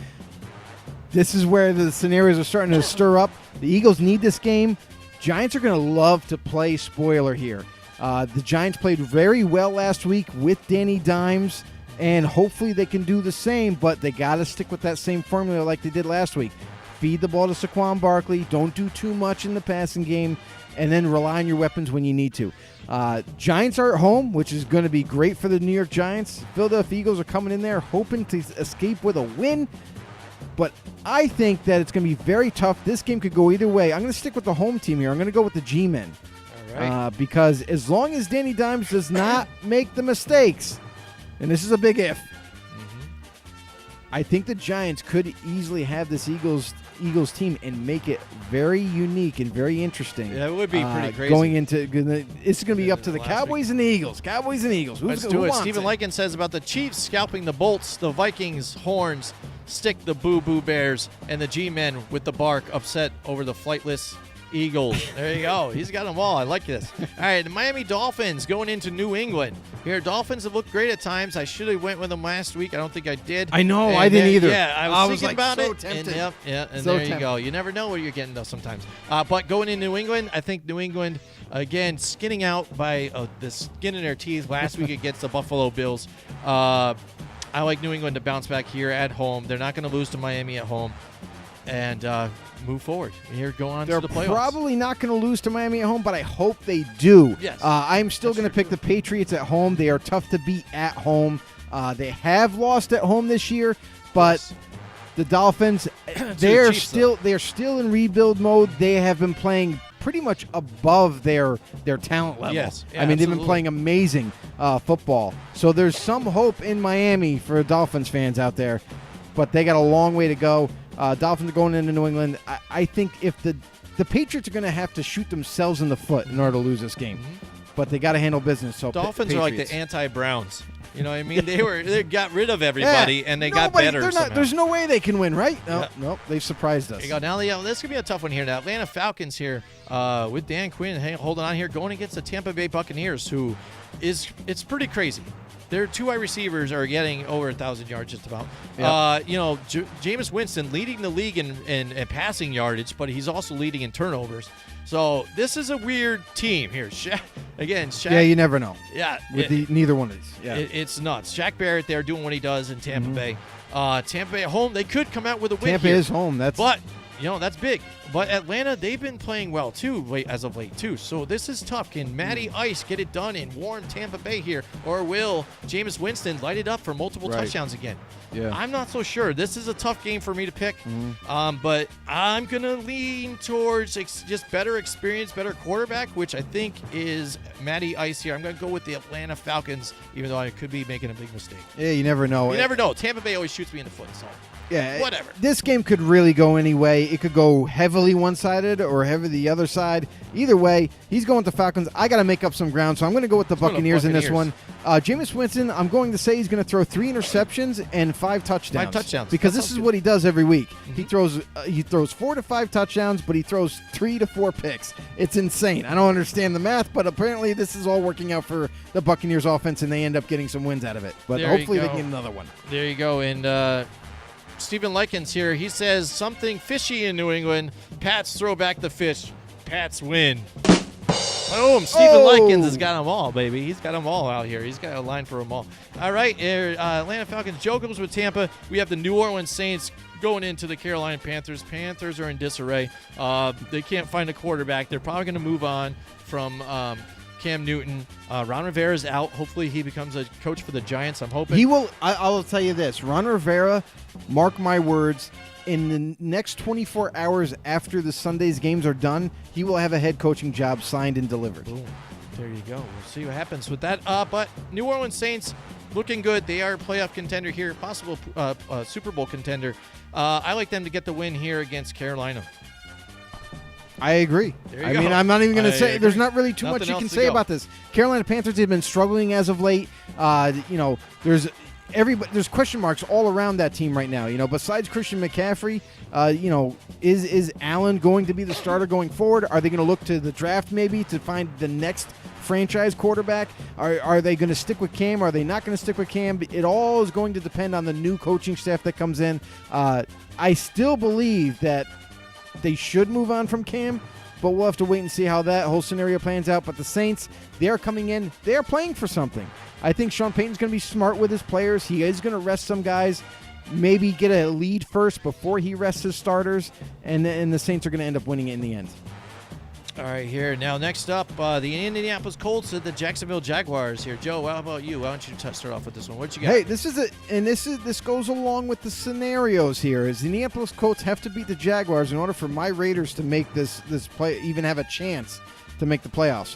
Speaker 6: This is where the scenarios are starting to stir up. The Eagles need this game. Giants are going to love to play spoiler here. The Giants played very well last week with Danny Dimes. And hopefully they can do the same, but they got to stick with that same formula like they did last week. Feed the ball to Saquon Barkley. Don't do too much in the passing game, and then rely on your weapons when you need to. Giants are at home, which is going to be great for the New York Giants. Philadelphia Eagles are coming in there hoping to escape with a win, but I think that it's going to be very tough. This game could go either way. I'm going to stick with the home team here. I'm going to go with the G-Men.
Speaker 4: All right.
Speaker 6: Because as long as Danny Dimes does not make the mistakes, and this is a big if, I think the Giants could easily have this Eagles team and make it very unique and very interesting.
Speaker 4: Yeah, it would be pretty crazy.
Speaker 6: Going into it's going to be up to the Cowboys and the Eagles. Cowboys and Eagles.
Speaker 4: Let's do it. Stephen Lycan says about the Chiefs scalping the Bolts, the Vikings horns stick the Boo Boo Bears, and the G-Men with the bark upset over the flightless Eagles. There you go. He's got them all. I like this. All right, the Miami Dolphins going into New England. Here, Dolphins have looked great at times. I should have went with them last week. I don't think I did.
Speaker 6: I know. I didn't either.
Speaker 4: Yeah, I was thinking
Speaker 6: like
Speaker 4: about
Speaker 6: so
Speaker 4: it.
Speaker 6: Tempted.
Speaker 4: And
Speaker 6: So
Speaker 4: there you go. You never know what you're getting, though, sometimes. But going in New England, I think New England, again, skinning out by the skin in their teeth last week against the Buffalo Bills. I like New England to bounce back here at home. They're not going to lose to Miami at home. And move forward. Here, go on to the playoffs.
Speaker 6: They're probably not going to lose to Miami at home, but I hope they do.
Speaker 4: Yes.
Speaker 6: I'm still going to pick the Patriots at home. They are tough to beat at home. They have lost at home this year, but the Dolphins, they're still in rebuild mode. They have been playing pretty much above their talent level.
Speaker 4: Yes. Yeah,
Speaker 6: I mean, they've
Speaker 4: absolutely.
Speaker 6: been playing amazing football. So there's some hope in Miami for Dolphins fans out there, but they got a long way to go. Dolphins are going into New England. I think if the Patriots are going to have to shoot themselves in the foot in order to lose this game, but they got to handle business. So
Speaker 4: Dolphins are like the anti-Browns. You know what I mean? They got rid of everybody and they got better.
Speaker 6: There's no way they can win, right? No, they've surprised us.
Speaker 4: There you go. Now, this could be a tough one here. The Atlanta Falcons here with Dan Quinn holding on here, going against the Tampa Bay Buccaneers, who it's pretty crazy. Their two wide receivers are getting over 1,000 yards just about. Yep. Jameis Winston leading the league in passing yardage, but he's also leading in turnovers. So this is a weird team here. Shaq.
Speaker 6: Yeah, you never know.
Speaker 4: Yeah.
Speaker 6: With neither one of these. Yeah.
Speaker 4: It's nuts. Shaq Barrett there doing what he does in Tampa Bay. Tampa Bay at home, they could come out with a win
Speaker 6: Tampa
Speaker 4: here.
Speaker 6: is home.
Speaker 4: But That's big. But Atlanta, they've been playing well, too, as of late, too. So this is tough. Can Matty Ice get it done in warm Tampa Bay here? Or will Jameis Winston light it up for multiple touchdowns again?
Speaker 6: Yeah.
Speaker 4: I'm not so sure. This is a tough game for me to pick. But I'm going to lean towards just better experience, better quarterback, which I think is Matty Ice here. I'm going to go with the Atlanta Falcons, even though I could be making a big mistake.
Speaker 6: Yeah, you never know.
Speaker 4: You never know. Tampa Bay always shoots me in the foot, so whatever.
Speaker 6: This game could really go any way. It could go heavily one-sided or heavily the other side. Either way, he's going with the Falcons. I got to make up some ground, so I'm going to go with the Buccaneers in this one. Jameis Winston, I'm going to say he's going to throw 3 interceptions and 5 touchdowns.
Speaker 4: 5 touchdowns.
Speaker 6: Because this is what he does every week. He throws 4 to 5 touchdowns, but he throws 3 to 4 picks. It's insane. I don't understand the math, but apparently this is all working out for the Buccaneers offense, and they end up getting some wins out of it. But hopefully they get another one.
Speaker 4: There you go. And Stephen Likens here, he says something fishy in New England. Pats throw back the fish. Pats win. Boom. Stephen Likens has got them all, baby. He's got them all out here. He's got a line for them all. All right, Atlanta Falcons. Joe goes with Tampa. We have the New Orleans Saints going into the Carolina Panthers. Panthers are in disarray. They can't find a quarterback. They're probably going to move on from Cam Newton. Ron Rivera's out. Hopefully he becomes a coach for the Giants. I'm hoping.
Speaker 6: He will. I'll tell you this. Ron Rivera, mark my words, in the next 24 hours after the Sunday's games are done, he will have a head coaching job signed and delivered.
Speaker 4: Boom. There you go. We'll see what happens with that. But New Orleans Saints looking good. They are a playoff contender here, possible Super Bowl contender. I like them to get the win here against Carolina.
Speaker 6: I agree. I mean, I'm not even going to say. There's not really too much you can say about this. Carolina Panthers have been struggling as of late. There's question marks all around that team right now. Besides Christian McCaffrey, is Allen going to be the starter going forward? Are they going to look to the draft maybe to find the next franchise quarterback? Are they going to stick with Cam? Are they not going to stick with Cam? It all is going to depend on the new coaching staff that comes in. I still believe that they should move on from Cam, but we'll have to wait and see how that whole scenario plans out. But the Saints, they are coming in. They are playing for something. I think Sean Payton's going to be smart with his players. He is going to rest some guys, maybe get a lead first before he rests his starters, and the Saints are going to end up winning it in the end.
Speaker 4: All right, here. Now, next up, the Indianapolis Colts and the Jacksonville Jaguars here. Joe, how about you? Why don't you start off with this one? What you got?
Speaker 6: Hey, this goes along with the scenarios here. Is the Indianapolis Colts have to beat the Jaguars in order for my Raiders to make this play, even have a chance to make the playoffs.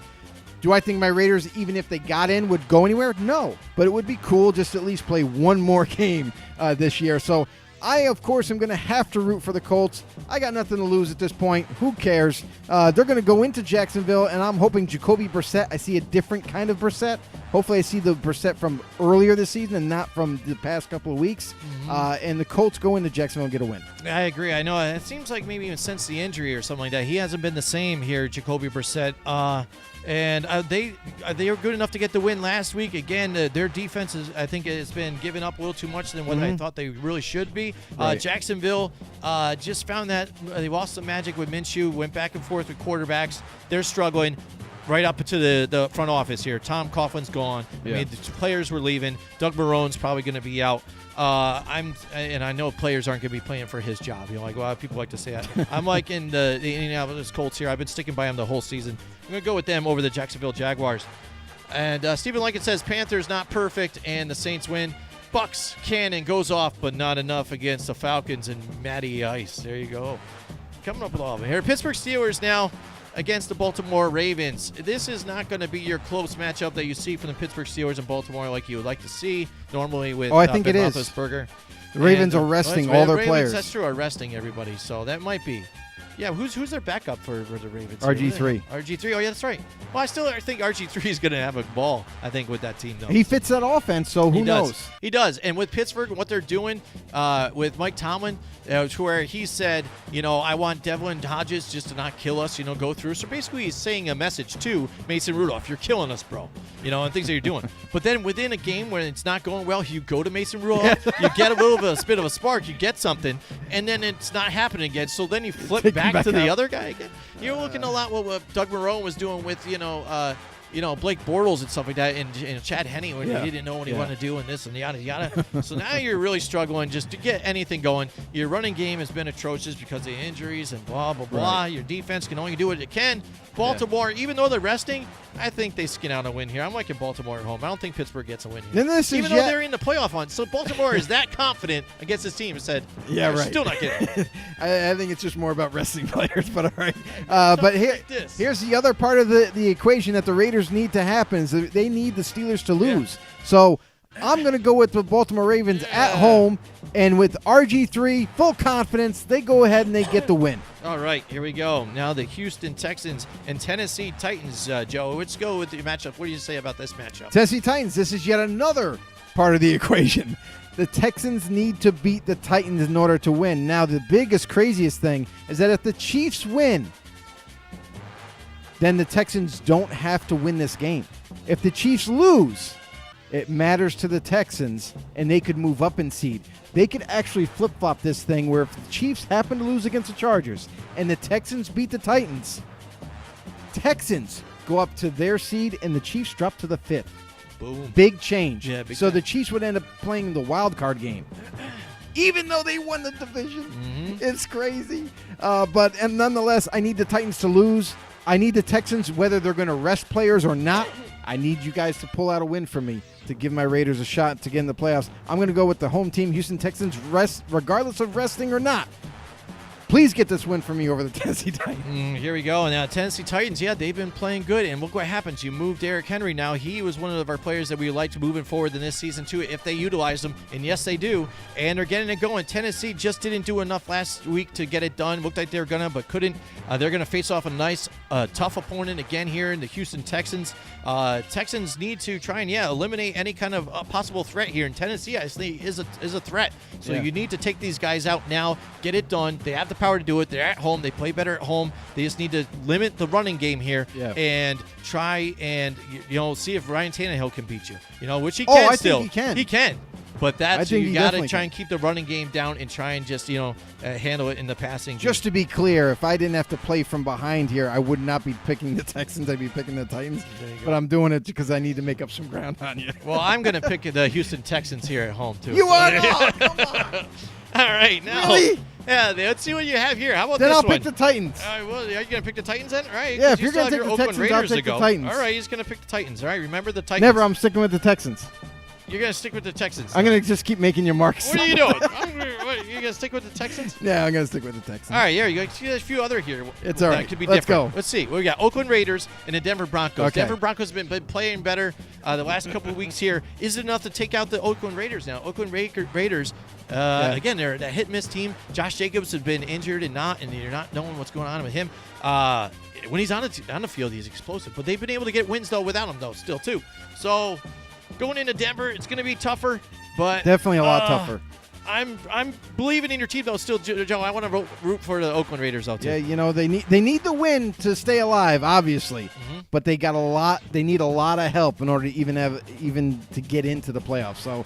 Speaker 6: Do I think my Raiders, even if they got in, would go anywhere? No, but it would be cool just to at least play one more game this year. So I, of course, am going to have to root for the Colts. I got nothing to lose at this point. Who cares? They're going to go into Jacksonville, and I'm hoping Jacoby Brissett, I see a different kind of Brissett. Hopefully I see the Brissett from earlier this season and not from the past couple of weeks. And the Colts go into Jacksonville and get a win.
Speaker 4: I agree. I know. It seems like maybe even since the injury or something like that, he hasn't been the same here, Jacoby Brissett. And they are good enough to get the win last week. Again, their defense I think has been giving up a little too much than what I thought they really should be.
Speaker 6: Right.
Speaker 4: Jacksonville just found that they lost some magic with Minshew, went back and forth with quarterbacks. They're struggling. Right up to the front office here. Tom Coughlin's gone.
Speaker 6: Yeah.
Speaker 4: I mean, the players were leaving. Doug Marrone's probably going to be out. And I know players aren't going to be playing for his job. People like to say that. I'm like in the Indianapolis Colts here. I've been sticking by them the whole season. I'm going to go with them over the Jacksonville Jaguars. And Stephen Lincoln says Panthers not perfect, and the Saints win. Bucks cannon goes off, but not enough against the Falcons and Matty Ice. There you go. Coming up with all of it here. Pittsburgh Steelers now against the Baltimore Ravens. This is not going to be your close matchup that you see from the Pittsburgh Steelers and Baltimore like you would like to see normally with
Speaker 6: I think
Speaker 4: Ben
Speaker 6: it is.
Speaker 4: Roethlisberger.
Speaker 6: The Ravens are resting all their players.
Speaker 4: That's true, are resting everybody, so that might be. Yeah, who's their backup for the Ravens?
Speaker 6: RG3.
Speaker 4: RG3, oh yeah, that's right. Well, I still think RG3 is going to have a ball, I think, with that team, though.
Speaker 6: He fits that offense, so who knows?
Speaker 4: He does. And with Pittsburgh, what they're doing with Mike Tomlin, to where he said, I want Devlin Hodges just to not kill us, go through. So basically he's saying a message to Mason Rudolph, you're killing us, bro, and things that you're doing. But then within a game when it's not going well, you go to Mason Rudolph, you get a little bit of a spark, you get something, and then it's not happening again. So then you flip back to the other guy again. You're looking a lot what Doug Marrone was doing with, Blake Bortles and stuff like that, and Chad Henne when he didn't know what he wanted to do and this and yada yada. So now you're really struggling just to get anything going. Your running game has been atrocious because of injuries and blah blah blah. Your defense can only do what it can. Baltimore, even though they're resting, I think they skin out a win here. I'm liking Baltimore at home. I don't think Pittsburgh gets a win here. Even though they're in the playoff hunt. So Baltimore is that confident against this team and said, still not getting it.
Speaker 6: I think it's just more about resting players, but all right. But here's the other part of the equation that the Raiders need to happen is that they need the Steelers to lose. So I'm going to go with the Baltimore Ravens at home, and with RG3, full confidence, they go ahead and they get the win.
Speaker 4: All right, here we go. Now the Houston Texans and Tennessee Titans, Joe. Let's go with the matchup. What do you say about this matchup?
Speaker 6: Tennessee Titans, this is yet another part of the equation. The Texans need to beat the Titans in order to win. Now, the biggest, craziest thing is that if the Chiefs win, then the Texans don't have to win this game. If the Chiefs lose, it matters to the Texans, and they could move up in seed. They could actually flip-flop this thing where if the Chiefs happen to lose against the Chargers and the Texans beat the Titans, Texans go up to their seed and the Chiefs drop to the 5th.
Speaker 4: Boom.
Speaker 6: Big change.
Speaker 4: Yeah, big
Speaker 6: so
Speaker 4: time.
Speaker 6: the Chiefs would end up playing the wild card game. Even though they won the division.
Speaker 4: Mm-hmm.
Speaker 6: It's crazy. But nonetheless, I need the Titans to lose. I need the Texans, whether they're going to rest players or not, I need you guys to pull out a win for me to give my Raiders a shot to get in the playoffs. I'm going to go with the home team, Houston Texans, regardless of resting or not. Please get this win for me over the Tennessee Titans.
Speaker 4: Here we go. Now, Tennessee Titans, they've been playing good. And look what happens. You move Derrick Henry now. He was one of our players that we liked moving forward in this season, too, if they utilize him. And, yes, they do. And they're getting it going. Tennessee just didn't do enough last week to get it done. Looked like they were going to, but couldn't. They're going to face off a nice, tough opponent again here in the Houston Texans. Texans need to try and, eliminate any kind of possible threat here. And Tennessee, I think, is a threat. So you need to take these guys out now, get it done. They have the power to do it. They're at home. They play better at home. They just need to limit the running game here and try and see if Ryan Tannehill can beat you. Which he can still.
Speaker 6: Think he can.
Speaker 4: He can. But that's
Speaker 6: you
Speaker 4: got to try and keep the running game down and try and just handle it in the passing.
Speaker 6: Just to be clear, if I didn't have to play from behind here, I would not be picking the Texans. I'd be picking the Titans. But I'm doing it because I need to make up some ground on you.
Speaker 4: Well, I'm going to pick the Houston Texans here at home too.
Speaker 6: You are not. Come on.
Speaker 4: All right, now.
Speaker 6: Really?
Speaker 4: Yeah, let's see what you have here. How about
Speaker 6: then
Speaker 4: this
Speaker 6: I'll
Speaker 4: one?
Speaker 6: pick the Titans.
Speaker 4: Well, are you going to pick the Titans then? All right.
Speaker 6: Yeah, if you're
Speaker 4: going
Speaker 6: to
Speaker 4: to
Speaker 6: take the Texans, I'll take the Titans.
Speaker 4: All right, he's going to pick the Titans. All right, remember the Titans.
Speaker 6: Never. I'm sticking with the Texans.
Speaker 4: You're going to stick with the Texans.
Speaker 6: I'm going to just keep making your marks.
Speaker 4: What are you doing? You're going to stick with the Texans?
Speaker 6: Yeah, I'm going to stick with the Texans.
Speaker 4: All right, you got a few other here.
Speaker 6: It's all right.
Speaker 4: Could be
Speaker 6: Let's
Speaker 4: different.
Speaker 6: go.
Speaker 4: Let's see. We got Oakland Raiders and the Denver Broncos.
Speaker 6: Okay.
Speaker 4: Denver Broncos have been playing better the last couple of weeks here. Is it enough to take out the Oakland Raiders now? Oakland Raiders, again, they're that hit-miss team. Josh Jacobs has been injured and you're not knowing what's going on with him. When he's on the field, he's explosive. But they've been able to get wins, though, without him, though, still, too. So going into Denver, it's going to be tougher, but
Speaker 6: definitely a lot tougher.
Speaker 4: I'm believing in your team, though. Still, Joe, I want to root for the Oakland Raiders, though, too.
Speaker 6: Yeah, they need the win to stay alive, obviously, but they got a lot. They need a lot of help in order to even to get into the playoffs. So,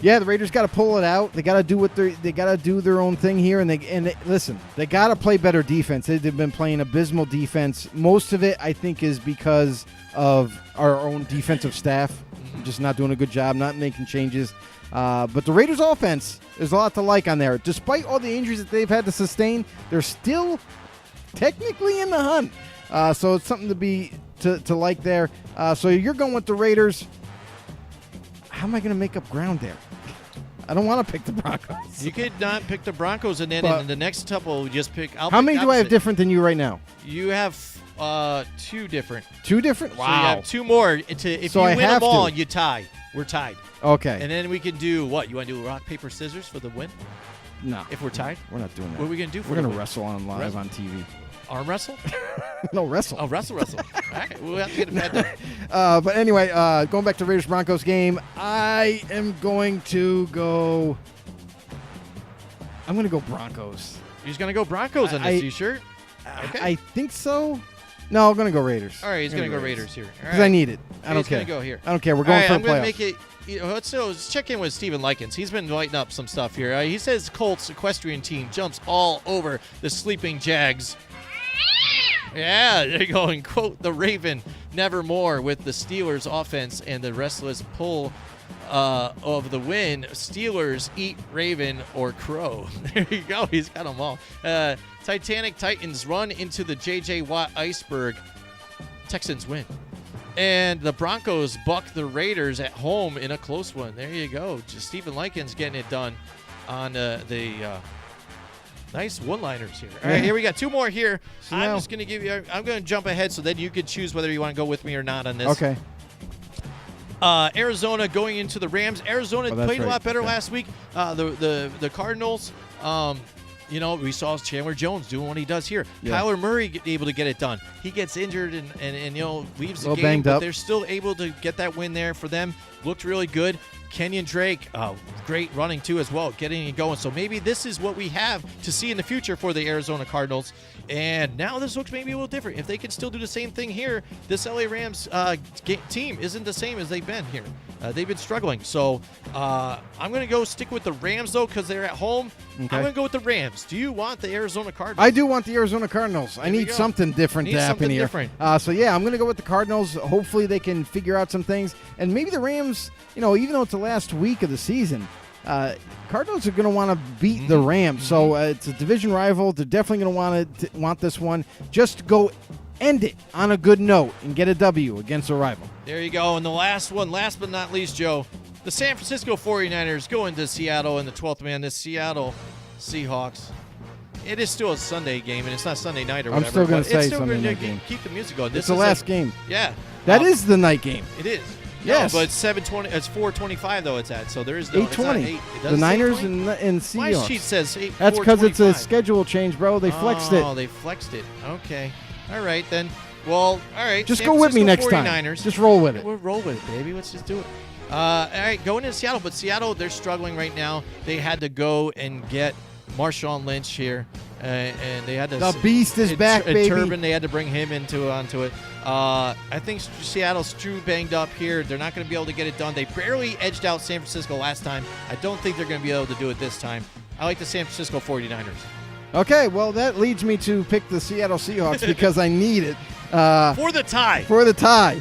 Speaker 6: the Raiders got to pull it out. They got to do they got to do their own thing here, and listen. They got to play better defense. They've been playing abysmal defense. Most of it, I think, is because of our own defensive staff just not doing a good job, not making changes. But the Raiders' offense, there's a lot to like on there. Despite all the injuries that they've had to sustain, they're still technically in the hunt. So it's something to like there. So you're going with the Raiders. How am I going to make up ground there? I don't want to pick the Broncos.
Speaker 4: You could not pick the Broncos, and then in the next couple, just pick.
Speaker 6: How many do I have different than you right now?
Speaker 4: You have 2 different.
Speaker 6: 2 different? Wow.
Speaker 4: So you have 2 more. If you win them all, you tie. We're tied.
Speaker 6: Okay.
Speaker 4: And then we can do what? You want to do rock, paper, scissors for the win?
Speaker 6: No.
Speaker 4: If we're tied?
Speaker 6: We're not doing that.
Speaker 4: What are we going to do
Speaker 6: We're going to wrestle on live on TV.
Speaker 4: Arm wrestle?
Speaker 6: No, wrestle.
Speaker 4: Oh, wrestle. All right. We'll have to get it done.
Speaker 6: But anyway, going back to Raiders-Broncos game, I am going to go... I'm going to go Broncos.
Speaker 4: You're just going to go Broncos on this, you sure? Okay.
Speaker 6: I think so. No, I'm going to go Raiders.
Speaker 4: All right, he's going to go Raiders here.
Speaker 6: Because I need it. I don't care.
Speaker 4: He's going to go here.
Speaker 6: I don't care. We're going for the playoffs.
Speaker 4: I'm going to make it... Let's check in with Steven Likens. He's been lighting up some stuff here. He says Colts equestrian team jumps all over the sleeping Jags. Yeah, there you go. And quote the Raven, nevermore with the Steelers offense and the restless pull of the win. Steelers eat Raven or Crow. There you go. He's got them all. Titanic Titans run into the J.J. Watt iceberg. Texans win. And the Broncos buck the Raiders at home in a close one. There you go. Just Stephen Likens getting it done on the nice one-liners here. All right, here we got 2 more here. So I'm just going to give you – I'm going to jump ahead so then you can choose whether you want to go with me or not on this.
Speaker 6: Okay.
Speaker 4: Arizona going into the Rams. Arizona played a lot better last week. The Cardinals we saw Chandler Jones doing what he does here. Yeah. Kyler Murray able to get it done. He gets injured and leaves the game, but they're still able to get that win there for them. Looked really good. Kenyon Drake, great running too as well, getting it going. So maybe this is what we have to see in the future for the Arizona Cardinals. And now this looks maybe a little different. If they can still do the same thing here, this LA Rams team isn't the same as they've been here. They've been struggling. So I'm going to go stick with the Rams, though, because they're at home. Okay. I'm going to go with the Rams. Do you want the Arizona Cardinals?
Speaker 6: I do want the Arizona Cardinals. I need something different to happen here. So, yeah, I'm going to go with the Cardinals. Hopefully they can figure out some things. And maybe the Rams, even though it's the last week of the season, Cardinals are going to want to beat the Rams. So it's a division rival. They're definitely going to want this one. Just go end it on a good note and get a W against a rival.
Speaker 4: There you go. And the last one, last but not least, Joe, the San Francisco 49ers go into Seattle in the 12th man. The Seattle Seahawks. It is still a Sunday game, and it's not Sunday night or whatever.
Speaker 6: I'm still going to say
Speaker 4: it's still
Speaker 6: Sunday night
Speaker 4: game. Keep the music going.
Speaker 6: It's the last game.
Speaker 4: Yeah.
Speaker 6: That is the night game.
Speaker 4: It is.
Speaker 6: Yes.
Speaker 4: No, but it's 7:20. It's 4:25 though. It's at. So there is no
Speaker 6: 8:20. The Niners and Seahawks.
Speaker 4: My sheet says 8.
Speaker 6: That's because it's a schedule change, bro. They flexed it.
Speaker 4: Oh, they flexed it. Okay. All right then. Well, all right.
Speaker 6: Just go with me next time. Just roll with it.
Speaker 4: We'll roll with it, baby. Let's just do it. All right, going into Seattle, but Seattle, they're struggling right now. They had to go and get Marshawn Lynch here, and they had to.
Speaker 6: The beast is back, baby.
Speaker 4: Turbin, they had to bring him onto it. I think Seattle's too banged up here. They're not going to be able to get it done. They barely edged out San Francisco last time. I don't think they're going to be able to do it this time. I like the San Francisco 49ers.
Speaker 6: Okay, well, that leads me to pick the Seattle Seahawks because I need it.
Speaker 4: For the tie.
Speaker 6: For the tie.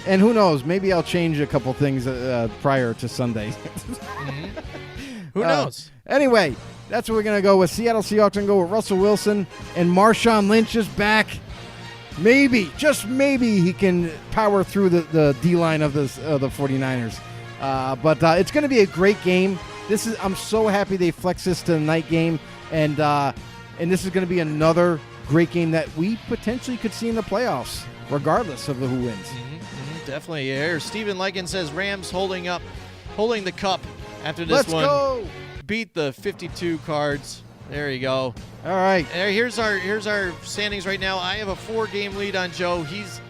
Speaker 6: And who knows? Maybe I'll change a couple things prior to Sunday.
Speaker 4: Who knows?
Speaker 6: Anyway, that's what we're going to go with. Seattle Seahawks going to go with Russell Wilson. And Marshawn Lynch is back. Maybe, just maybe, he can power through the D-line of the 49ers. But it's going to be a great game. I'm so happy they flexed this to the night game. And this is going to be another great game that we potentially could see in the playoffs, regardless of who wins.
Speaker 4: Definitely. Here, Stephen Likens says Rams holding the cup after this one.
Speaker 6: Let's go.
Speaker 4: Beat the 52 Cards. There you go.
Speaker 6: All right.
Speaker 4: Here's our standings right now. I have a 4-game lead on Joe. He's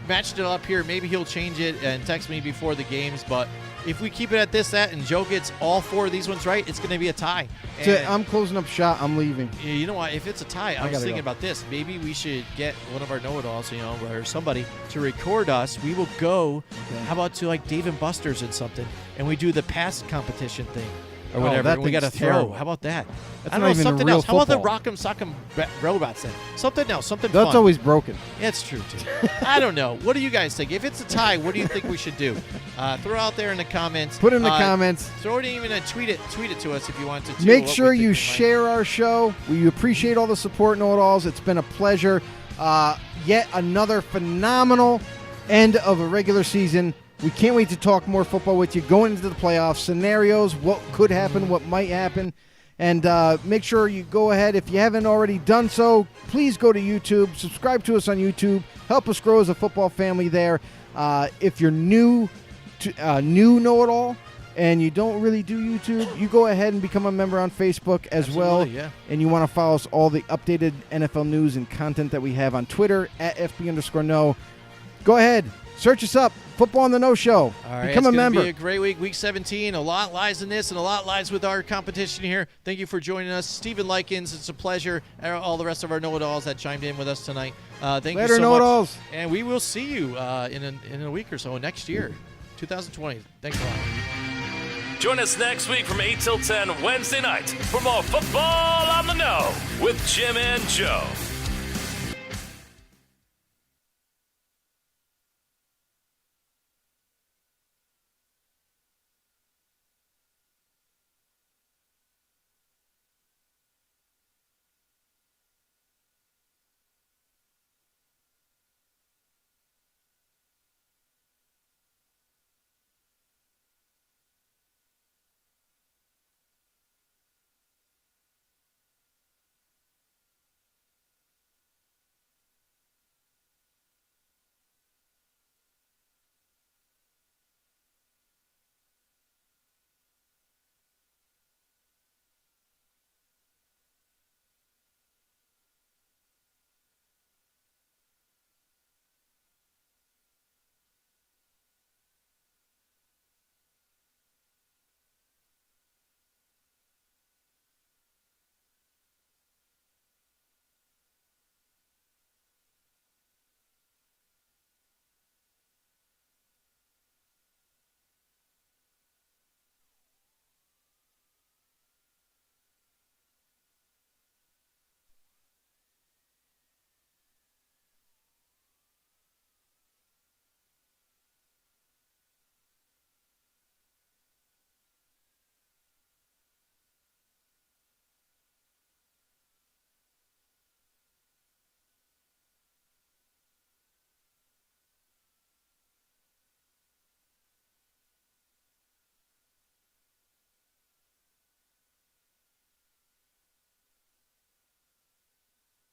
Speaker 4: matched it up here. Maybe he'll change it and text me before the games, but if we keep it at that, and Joe gets all 4 of these ones right, it's going to be a tie.
Speaker 6: I'm closing up shop. I'm leaving.
Speaker 4: You know what? If it's a tie, I was thinking about this. Maybe we should get one of our know-it-alls, or somebody to record us. We will go, how about to like Dave & Buster's and something, and we do the pass competition thing. Or whatever, we got to throw. How about that?
Speaker 6: That's I don't know, something else.
Speaker 4: How about the Rock'em Sock'em robots then? Something else, something
Speaker 6: That's
Speaker 4: fun.
Speaker 6: always broken.
Speaker 4: Yeah, it's true, too. I don't know. What do you guys think? If it's a tie, what do you think we should do? Throw out there in the comments.
Speaker 6: Put in the comments.
Speaker 4: Throw it even tweet it to us if you want to.
Speaker 6: Make sure you share our show. We appreciate all the support, know-it-alls. It's been a pleasure. Yet another phenomenal end of a regular season. We can't wait to talk more football with you going into the playoffs, scenarios, what could happen, what might happen. And make sure you go ahead. If you haven't already done so, please go to YouTube. Subscribe to us on YouTube. Help us grow as a football family there. If you're new know-it-all and you don't really do YouTube, you go ahead and become a member on Facebook as well.
Speaker 4: Yeah.
Speaker 6: And you want to follow us all the updated NFL news and content that we have on Twitter at FB_no. Go ahead. Search us up, Football on the No Show.
Speaker 4: All right,
Speaker 6: Become a member.
Speaker 4: It's going to be a great week, Week 17. A lot lies in this and a lot lies with our competition here. Thank you for joining us. Stephen Likens, it's a pleasure. All the rest of our know-it-alls that chimed in with us tonight. Thank you so
Speaker 6: know-it-alls.
Speaker 4: much. And we will see you in a week or so next year, 2020. Thanks a lot.
Speaker 7: Join us next week from 8 till 10 Wednesday night for more Football on the No with Jim and Joe.